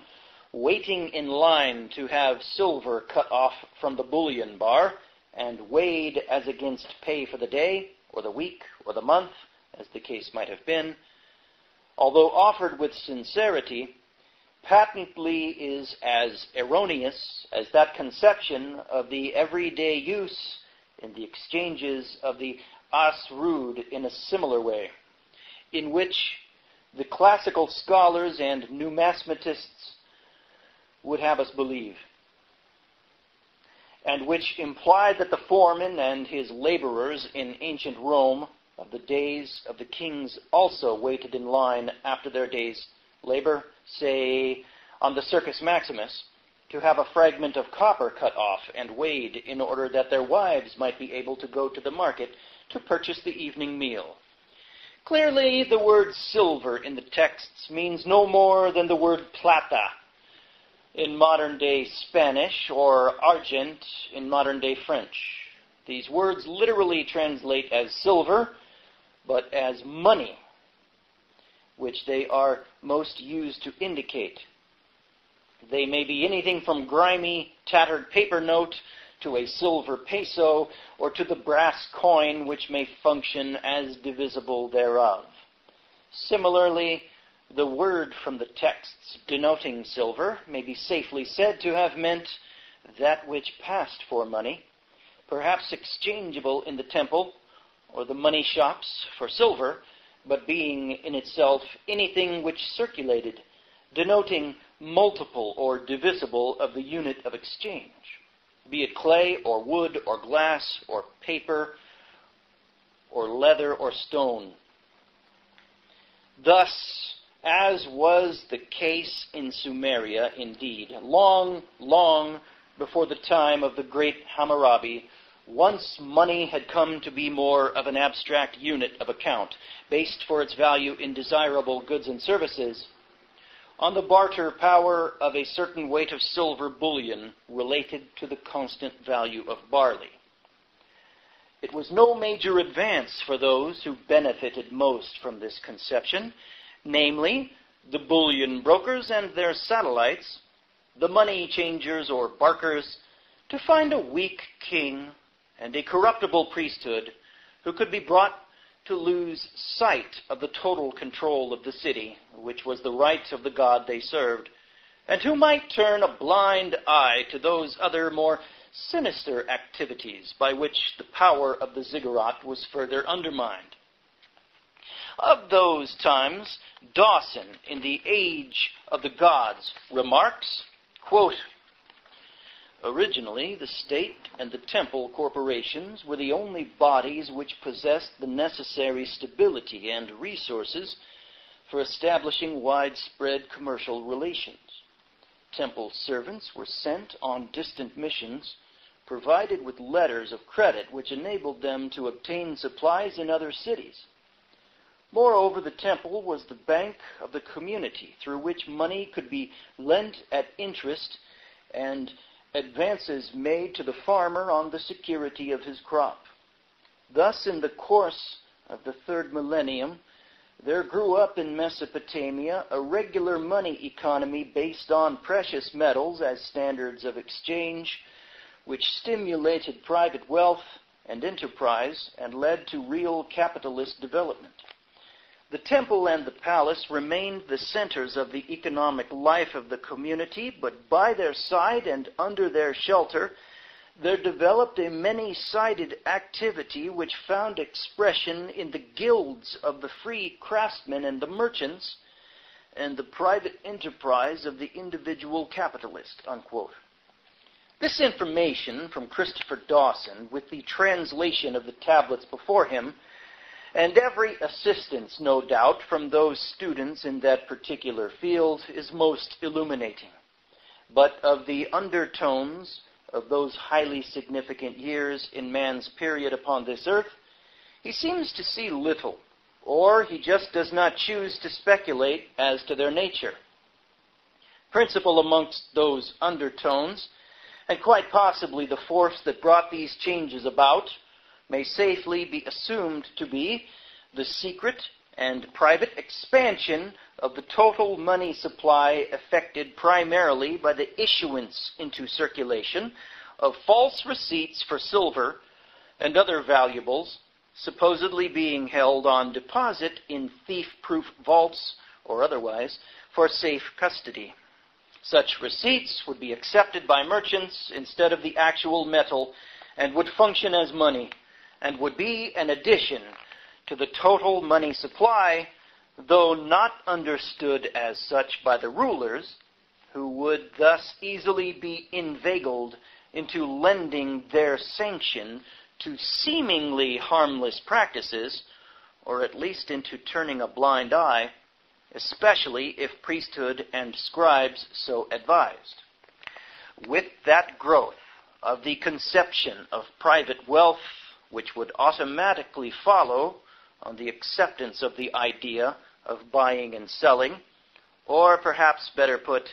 S1: waiting in line to have silver cut off from the bullion bar and weighed as against pay for the day, or the week, or the month, as the case might have been, although offered with sincerity, patently is as erroneous as that conception of the everyday use in the exchanges of the Asrud in a similar way, in which the classical scholars and numismatists would have us believe, and which implied that the foreman and his laborers in ancient Rome of the days of the kings also waited in line after their day's labor, say, on the Circus Maximus, to have a fragment of copper cut off and weighed in order that their wives might be able to go to the market to purchase the evening meal. Clearly, the word silver in the texts means no more than the word plata in modern-day Spanish or argent in modern-day French. These words literally translate as silver, but as money, which they are most used to indicate. They may be anything from grimy, tattered paper note to a silver peso, or to the brass coin which may function as divisible thereof. Similarly, the word from the texts denoting silver may be safely said to have meant that which passed for money, perhaps exchangeable in the temple or the money shops for silver, but being in itself anything which circulated, denoting multiple or divisible of the unit of exchange, be it clay or wood or glass or paper or leather or stone. Thus, as was the case in Sumeria, indeed, long, long before the time of the great Hammurabi, once money had come to be more of an abstract unit of account, based for its value in desirable goods and services, on the barter power of a certain weight of silver bullion related to the constant value of barley. It was no major advance for those who benefited most from this conception, namely, the bullion brokers and their satellites, the money changers or barkers, to find a weak king and a corruptible priesthood who could be brought to lose sight of the total control of the city, which was the right of the God they served, and who might turn a blind eye to those other more sinister activities by which the power of the ziggurat was further undermined. Of those times, Dawson, in the Age of the Gods, remarks, quote, "Originally, the state and the temple corporations were the only bodies which possessed the necessary stability and resources for establishing widespread commercial relations. Temple servants were sent on distant missions, provided with letters of credit which enabled them to obtain supplies in other cities. Moreover, the temple was the bank of the community through which money could be lent at interest and advances made to the farmer on the security of his crop. Thus, in the course of the third millennium, there grew up in Mesopotamia a regular money economy based on precious metals as standards of exchange, which stimulated private wealth and enterprise and led to real capitalist development. The temple and the palace remained the centers of the economic life of the community, but by their side and under their shelter, there developed a many-sided activity which found expression in the guilds of the free craftsmen and the merchants, and the private enterprise of the individual capitalist," unquote. This information from Christopher Dawson, with the translation of the tablets before him, and every assistance, no doubt, from those students in that particular field, is most illuminating. But of the undertones of those highly significant years in man's period upon this earth, he seems to see little, or he just does not choose to speculate as to their nature. Principal amongst those undertones, and quite possibly the force that brought these changes about, may safely be assumed to be the secret and private expansion of the total money supply effected primarily by the issuance into circulation of false receipts for silver and other valuables, supposedly being held on deposit in thief-proof vaults or otherwise for safe custody. Such receipts would be accepted by merchants instead of the actual metal and would function as money, and would be an addition to the total money supply, though not understood as such by the rulers, who would thus easily be inveigled into lending their sanction to seemingly harmless practices, or at least into turning a blind eye, especially if priesthood and scribes so advised. With that growth of the conception of private wealth, which would automatically follow on the acceptance of the idea of buying and selling, or perhaps better put,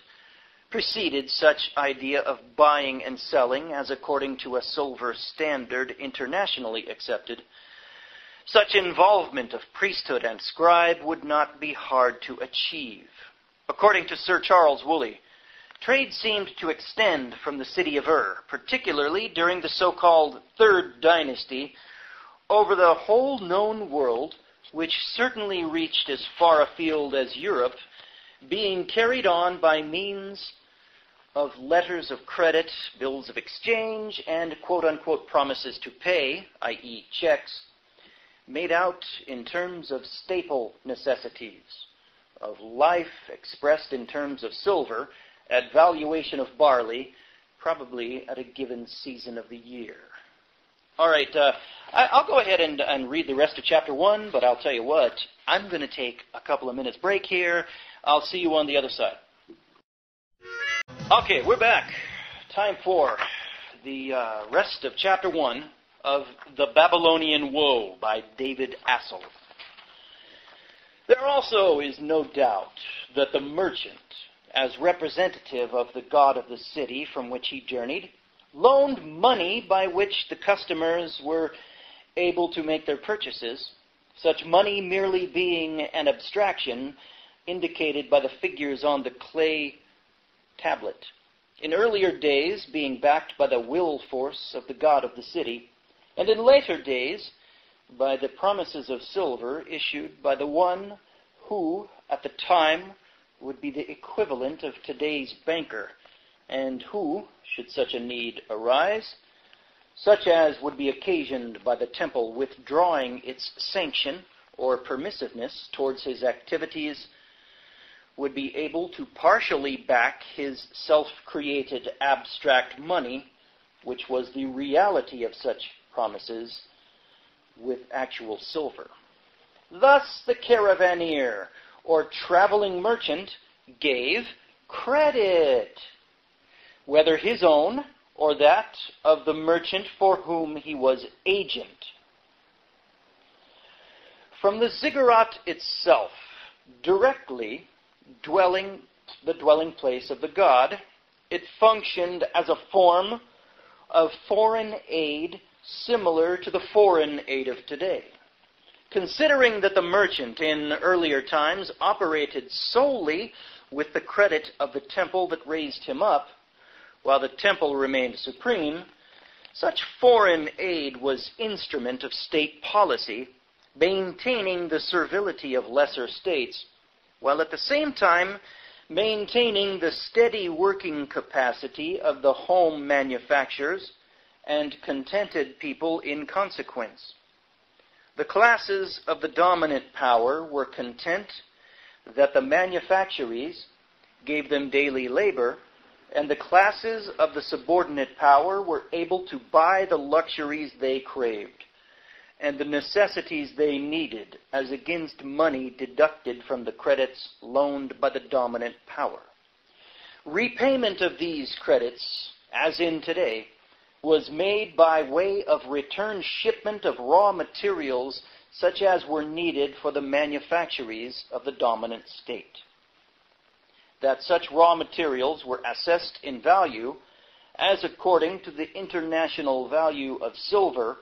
S1: preceded such idea of buying and selling as according to a silver standard internationally accepted, such involvement of priesthood and scribe would not be hard to achieve. According to Sir Charles Woolley, trade seemed to extend from the city of Ur, particularly during the so-called Third Dynasty, over the whole known world, which certainly reached as far afield as Europe, being carried on by means of letters of credit, bills of exchange, and quote-unquote promises to pay, i.e. checks, made out in terms of staple necessities, of life expressed in terms of silver, at valuation of barley, probably at a given season of the year. All right, I'll go ahead and read the rest of chapter 1, but I'll tell you what, I'm going to take a couple of minutes break here. I'll see you on the other side. Okay, we're back. Time for the rest of chapter 1 of The Babylonian Woe by David Astle. There also is no doubt that the merchant, as representative of the god of the city from which he journeyed, loaned money by which the customers were able to make their purchases, such money merely being an abstraction indicated by the figures on the clay tablet. In earlier days, being backed by the will force of the god of the city, and in later days, by the promises of silver issued by the one who, at the time, would be the equivalent of today's banker, and who, should such a need arise, such as would be occasioned by the temple withdrawing its sanction or permissiveness towards his activities, would be able to partially back his self-created abstract money, which was the reality of such promises, with actual silver. Thus the caravaneer, or traveling merchant, gave credit, whether his own or that of the merchant for whom he was agent. From the ziggurat itself, directly the dwelling place of the god, it functioned as a form of foreign aid similar to the foreign aid of today. Considering that the merchant in earlier times operated solely with the credit of the temple that raised him up, while the temple remained supreme, such foreign aid was instrument of state policy, maintaining the servility of lesser states, while at the same time maintaining the steady working capacity of the home manufacturers and contented people in consequence. The classes of the dominant power were content that the manufactories gave them daily labor, and the classes of the subordinate power were able to buy the luxuries they craved and the necessities they needed as against money deducted from the credits loaned by the dominant power. Repayment of these credits, as in today, was made by way of return shipment of raw materials such as were needed for the manufactories of the dominant state. That such raw materials were assessed in value as according to the international value of silver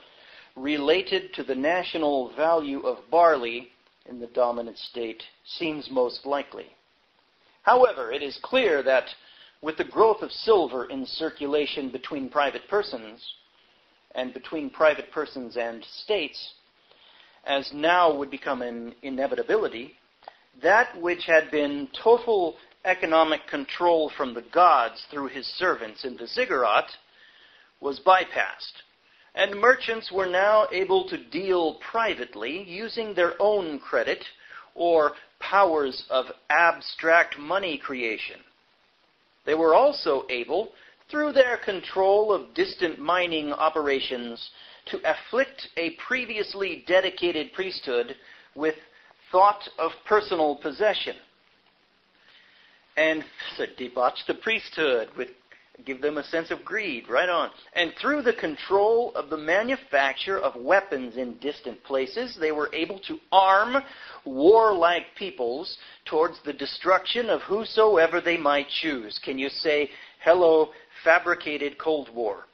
S1: related to the national value of barley in the dominant state seems most likely. However, it is clear that with the growth of silver in circulation between private persons and between private persons and states, as now would become an inevitability, that which had been total economic control from the gods through his servants in the ziggurat was bypassed, and merchants were now able to deal privately using their own credit or powers of abstract money creation. They were also able, through their control of distant mining operations, to afflict a previously dedicated priesthood with thought of personal possession, and debauch the priesthood, give them a sense of greed, right on. And through the control of the manufacture of weapons in distant places, they were able to arm warlike peoples towards the destruction of whosoever they might choose. Can you say, hello, fabricated Cold War?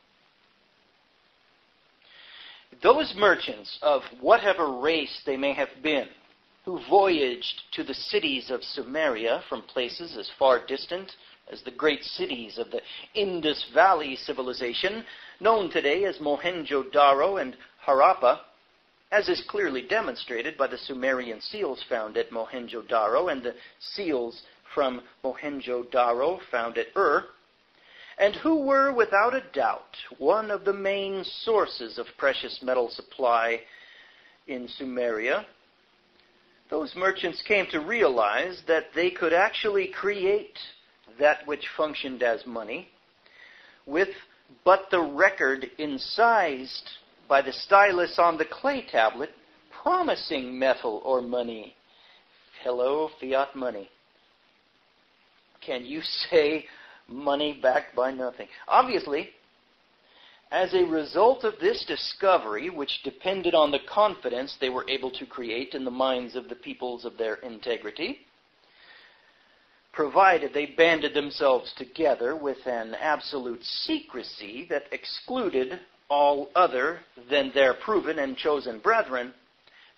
S1: Those merchants of whatever race they may have been, who voyaged to the cities of Sumeria from places as far distant as the great cities of the Indus Valley civilization, known today as Mohenjo-Daro and Harappa, as is clearly demonstrated by the Sumerian seals found at Mohenjo-Daro and the seals from Mohenjo-Daro found at Ur, and who were without a doubt one of the main sources of precious metal supply in Sumeria. Those merchants came to realize that they could actually create that which functioned as money with but the record incised by the stylus on the clay tablet promising metal or money. Hello, fiat money. Can you say money backed by nothing? Obviously, as a result of this discovery, which depended on the confidence they were able to create in the minds of the peoples of their integrity, provided they banded themselves together with an absolute secrecy that excluded all other than their proven and chosen brethren,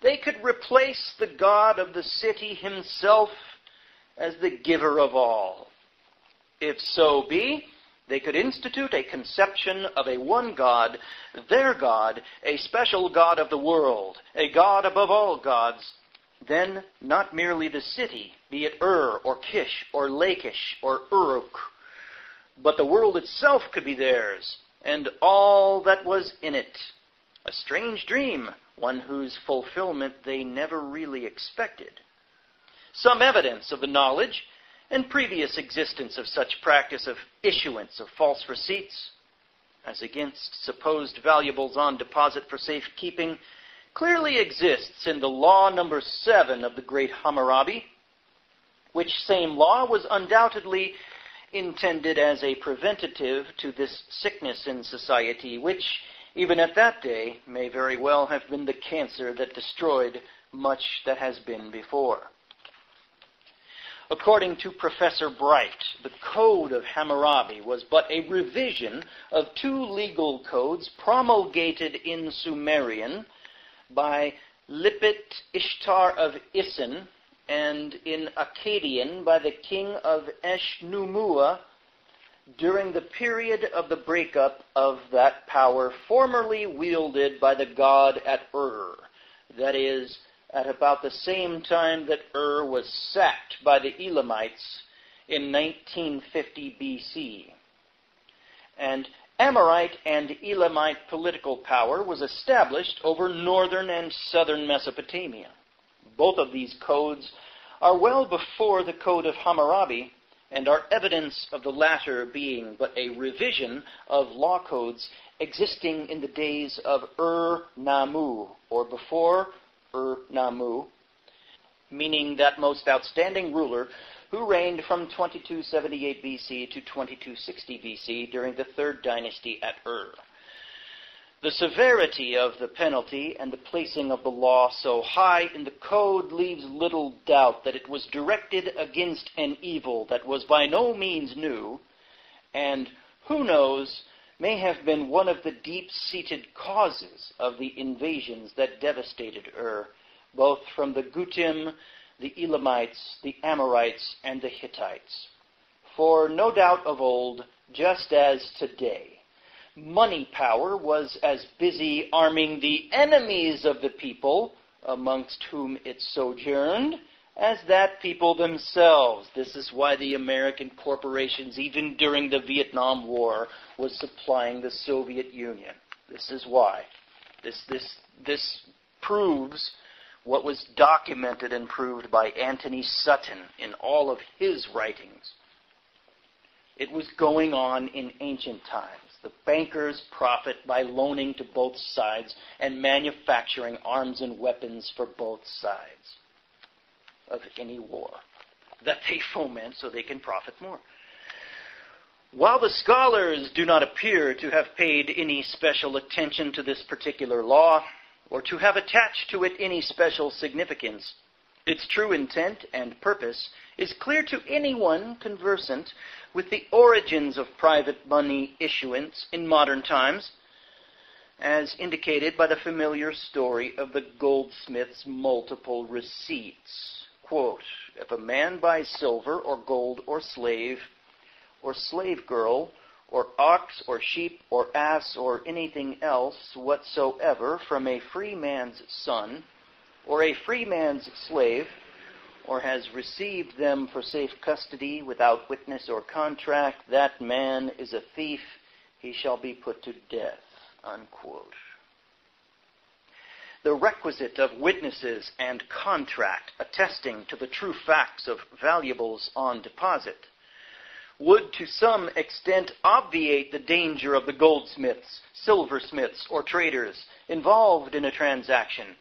S1: they could replace the god of the city himself as the giver of all. If so be, they could institute a conception of a one God, their God, a special God of the world, a God above all gods, then not merely the city, be it Ur or Kish or Lachish or Uruk, but the world itself could be theirs, and all that was in it. A strange dream, one whose fulfillment they never really expected. Some evidence of the knowledge and previous existence of such practice of issuance of false receipts, as against supposed valuables on deposit for safekeeping, clearly exists in the law number 7 of the great Hammurabi, which same law was undoubtedly intended as a preventative to this sickness in society, which, even at that day, may very well have been the cancer that destroyed much that has been before. According to Professor Bright, the Code of Hammurabi was but a revision of 2 legal codes promulgated in Sumerian by Lipit Ishtar of Isin and in Akkadian by the king of Eshnumua during the period of the breakup of that power formerly wielded by the god at Ur, that is, at about the same time that Ur was sacked by the Elamites in 1950 BC. And Amorite and Elamite political power was established over northern and southern Mesopotamia. Both of these codes are well before the Code of Hammurabi and are evidence of the latter being but a revision of law codes existing in the days of Ur-Nammu, or before Ur-Nammu, meaning that most outstanding ruler who reigned from 2278 BC to 2260 BC during the third dynasty at Ur. The severity of the penalty and the placing of the law so high in the code leaves little doubt that it was directed against an evil that was by no means new, and, who knows, may have been one of the deep-seated causes of the invasions that devastated Ur, both from the Gutim, the Elamites, the Amorites, and the Hittites. For no doubt of old, just as today, money power was as busy arming the enemies of the people, amongst whom it sojourned, as that people themselves. This is why the American corporations, even during the Vietnam War, was supplying the Soviet Union. This is why. This proves what was documented and proved by Anthony Sutton in all of his writings. It was going on in ancient times. The bankers profit by loaning to both sides and manufacturing arms and weapons for both sides of any war that they foment so they can profit more. While the scholars do not appear to have paid any special attention to this particular law, or to have attached to it any special significance, its true intent and purpose is clear to anyone conversant with the origins of private money issuance in modern times, as indicated by the familiar story of the goldsmith's multiple receipts. Quote, if a man buys silver or gold or slave girl, or ox or sheep or ass or anything else whatsoever from a free man's son, or a free man's slave, or has received them for safe custody without witness or contract, that man is a thief, he shall be put to death. Unquote. The requisite of witnesses and contract attesting to the true facts of valuables on deposit would to some extent obviate the danger of the goldsmiths, silversmiths, or traders involved in a transaction,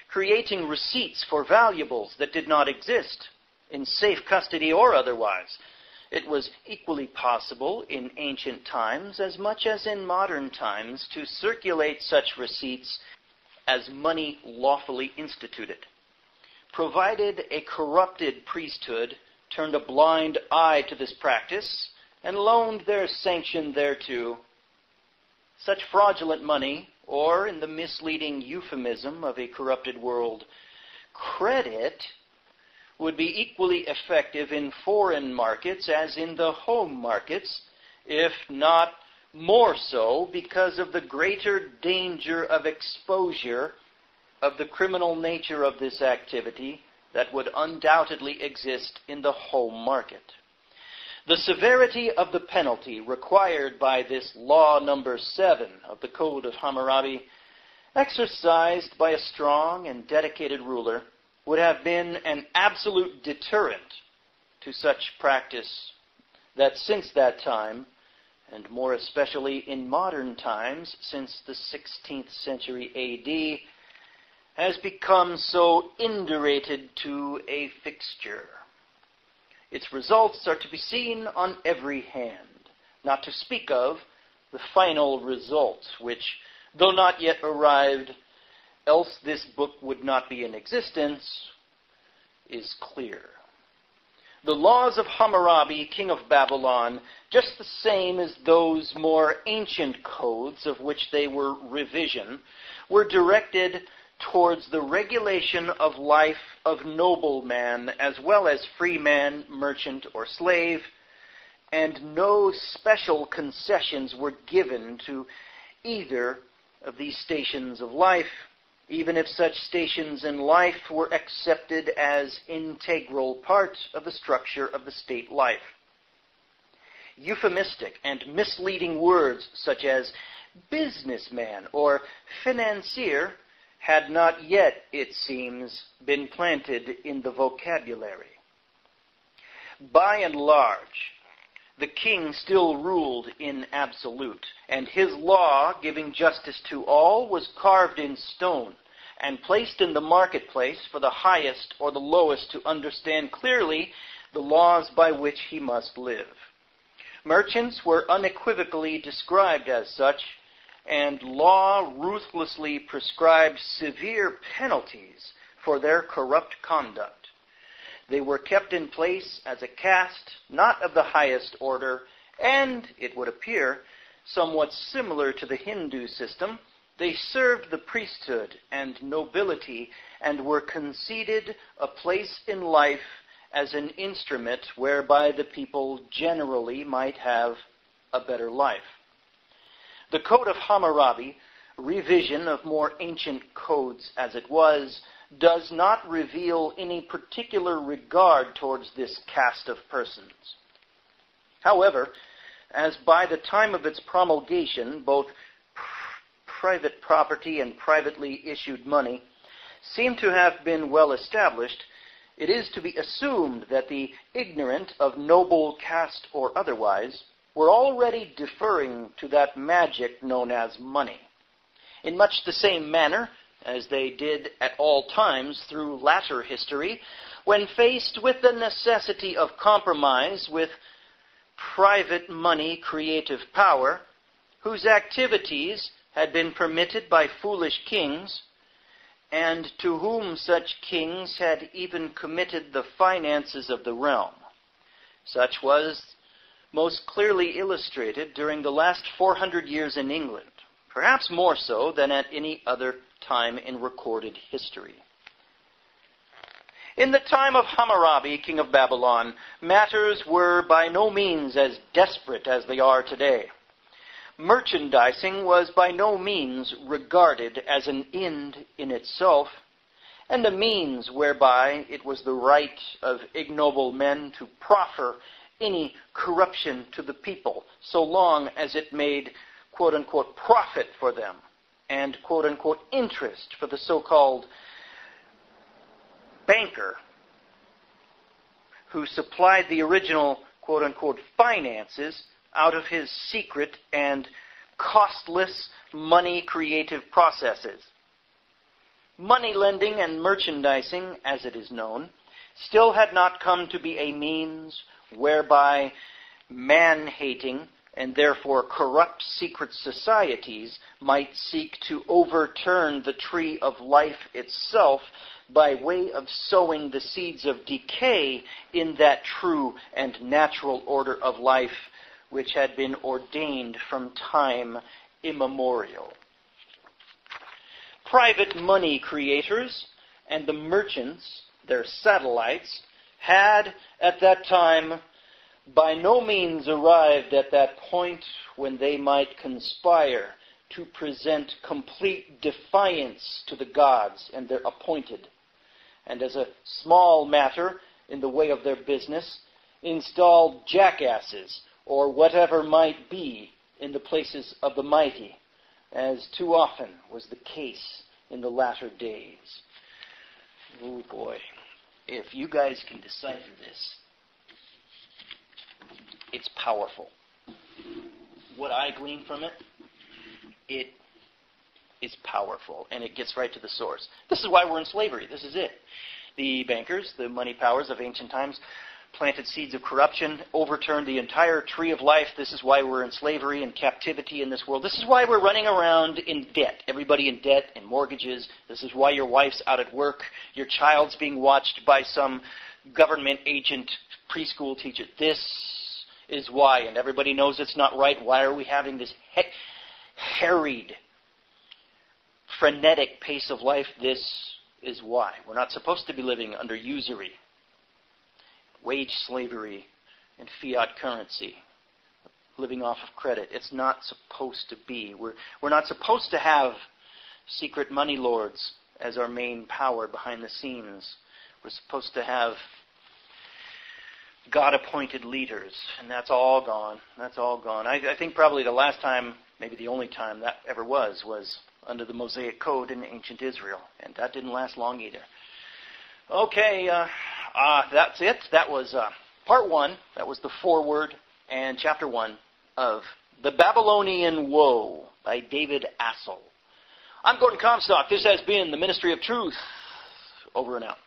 S1: creating receipts for valuables that did not exist, in safe custody or otherwise. It was equally possible in ancient times, as much as in modern times, to circulate such receipts as money lawfully instituted, provided a corrupted priesthood turned a blind eye to this practice and loaned their sanction thereto. Such fraudulent money, or in the misleading euphemism of a corrupted world, credit, would be equally effective in foreign markets as in the home markets, if not more so because of the greater danger of exposure of the criminal nature of this activity that would undoubtedly exist in the home market. The severity of the penalty required by this law number 7 of the Code of Hammurabi, exercised by a strong and dedicated ruler, would have been an absolute deterrent to such practice that since that time, and more especially in modern times, since the 16th century A.D., has become so indurated to a fixture. Its results are to be seen on every hand, not to speak of the final result, which, though not yet arrived, else this book would not be in existence, is clear. The laws of Hammurabi, king of Babylon, just the same as those more ancient codes of which they were revision, were directed towards the regulation of life of nobleman as well as freeman, merchant, or slave, and no special concessions were given to either of these stations of life, even if such stations in life were accepted as integral parts of the structure of the state life. Euphemistic and misleading words such as businessman or financier had not yet, it seems, been planted in the vocabulary. By and large, the king still ruled in absolute, and his law, giving justice to all, was carved in stone and placed in the marketplace for the highest or the lowest to understand clearly the laws by which he must live. Merchants were unequivocally described as such, and law ruthlessly prescribed severe penalties for their corrupt conduct. They were kept in place as a caste, not of the highest order, and, it would appear, somewhat similar to the Hindu system, they served the priesthood and nobility and were conceded a place in life as an instrument whereby the people generally might have a better life. The Code of Hammurabi, revision of more ancient codes as it was, does not reveal any particular regard towards this caste of persons. However, as by the time of its promulgation, both private property and privately issued money seem to have been well established, it is to be assumed that the ignorant of noble caste or otherwise were already deferring to that magic known as money. In much the same manner as they did at all times through latter history, when faced with the necessity of compromise with private money creative power, whose activities had been permitted by foolish kings, and to whom such kings had even committed the finances of the realm. Such was most clearly illustrated during the last 400 years in England, perhaps more so than at any other time in recorded history. In the time of Hammurabi, king of Babylon, matters were by no means as desperate as they are today. Merchandising was by no means regarded as an end in itself, and a means whereby it was the right of ignoble men to proffer any corruption to the people, so long as it made quote-unquote profit for them and quote-unquote interest for the so-called banker who supplied the original quote-unquote finances out of his secret and costless money creative processes. Money lending and merchandising, as it is known, still had not come to be a means whereby man-hating and therefore corrupt secret societies might seek to overturn the tree of life itself by way of sowing the seeds of decay in that true and natural order of life which had been ordained from time immemorial. Private money creators and the merchants, their satellites, had at that time by no means arrived at that point when they might conspire to present complete defiance to the gods and their appointed, and as a small matter in the way of their business, install jackasses or whatever might be in the places of the mighty, as too often was the case in the latter days. Oh boy, if you guys can decipher this, it's powerful. What I glean from it, it is powerful, and it gets right to the source. This is why we're in slavery. This is it. The bankers, the money powers of ancient times, planted seeds of corruption, overturned the entire tree of life. This is why we're in slavery and captivity in this world. This is why we're running around in debt. Everybody in debt and mortgages. This is why your wife's out at work. Your child's being watched by some government agent, preschool teacher. This is why. And everybody knows it's not right. Why are we having this harried, frenetic pace of life? This is why. We're not supposed to be living under usury, wage slavery, and fiat currency, living off of credit. It's not supposed to be. We're not supposed to have secret money lords as our main power behind the scenes. We're supposed to have God-appointed leaders, and that's all gone. That's all gone. I think probably the last time, maybe the only time that ever was under the Mosaic Code in ancient Israel, and that didn't last long either. Okay, that's it. That was part 1. That was the foreword and chapter 1 of The Babylonian Woe by David Astle. I'm Gordon Comstock. This has been the Ministry of Truth. Over and out.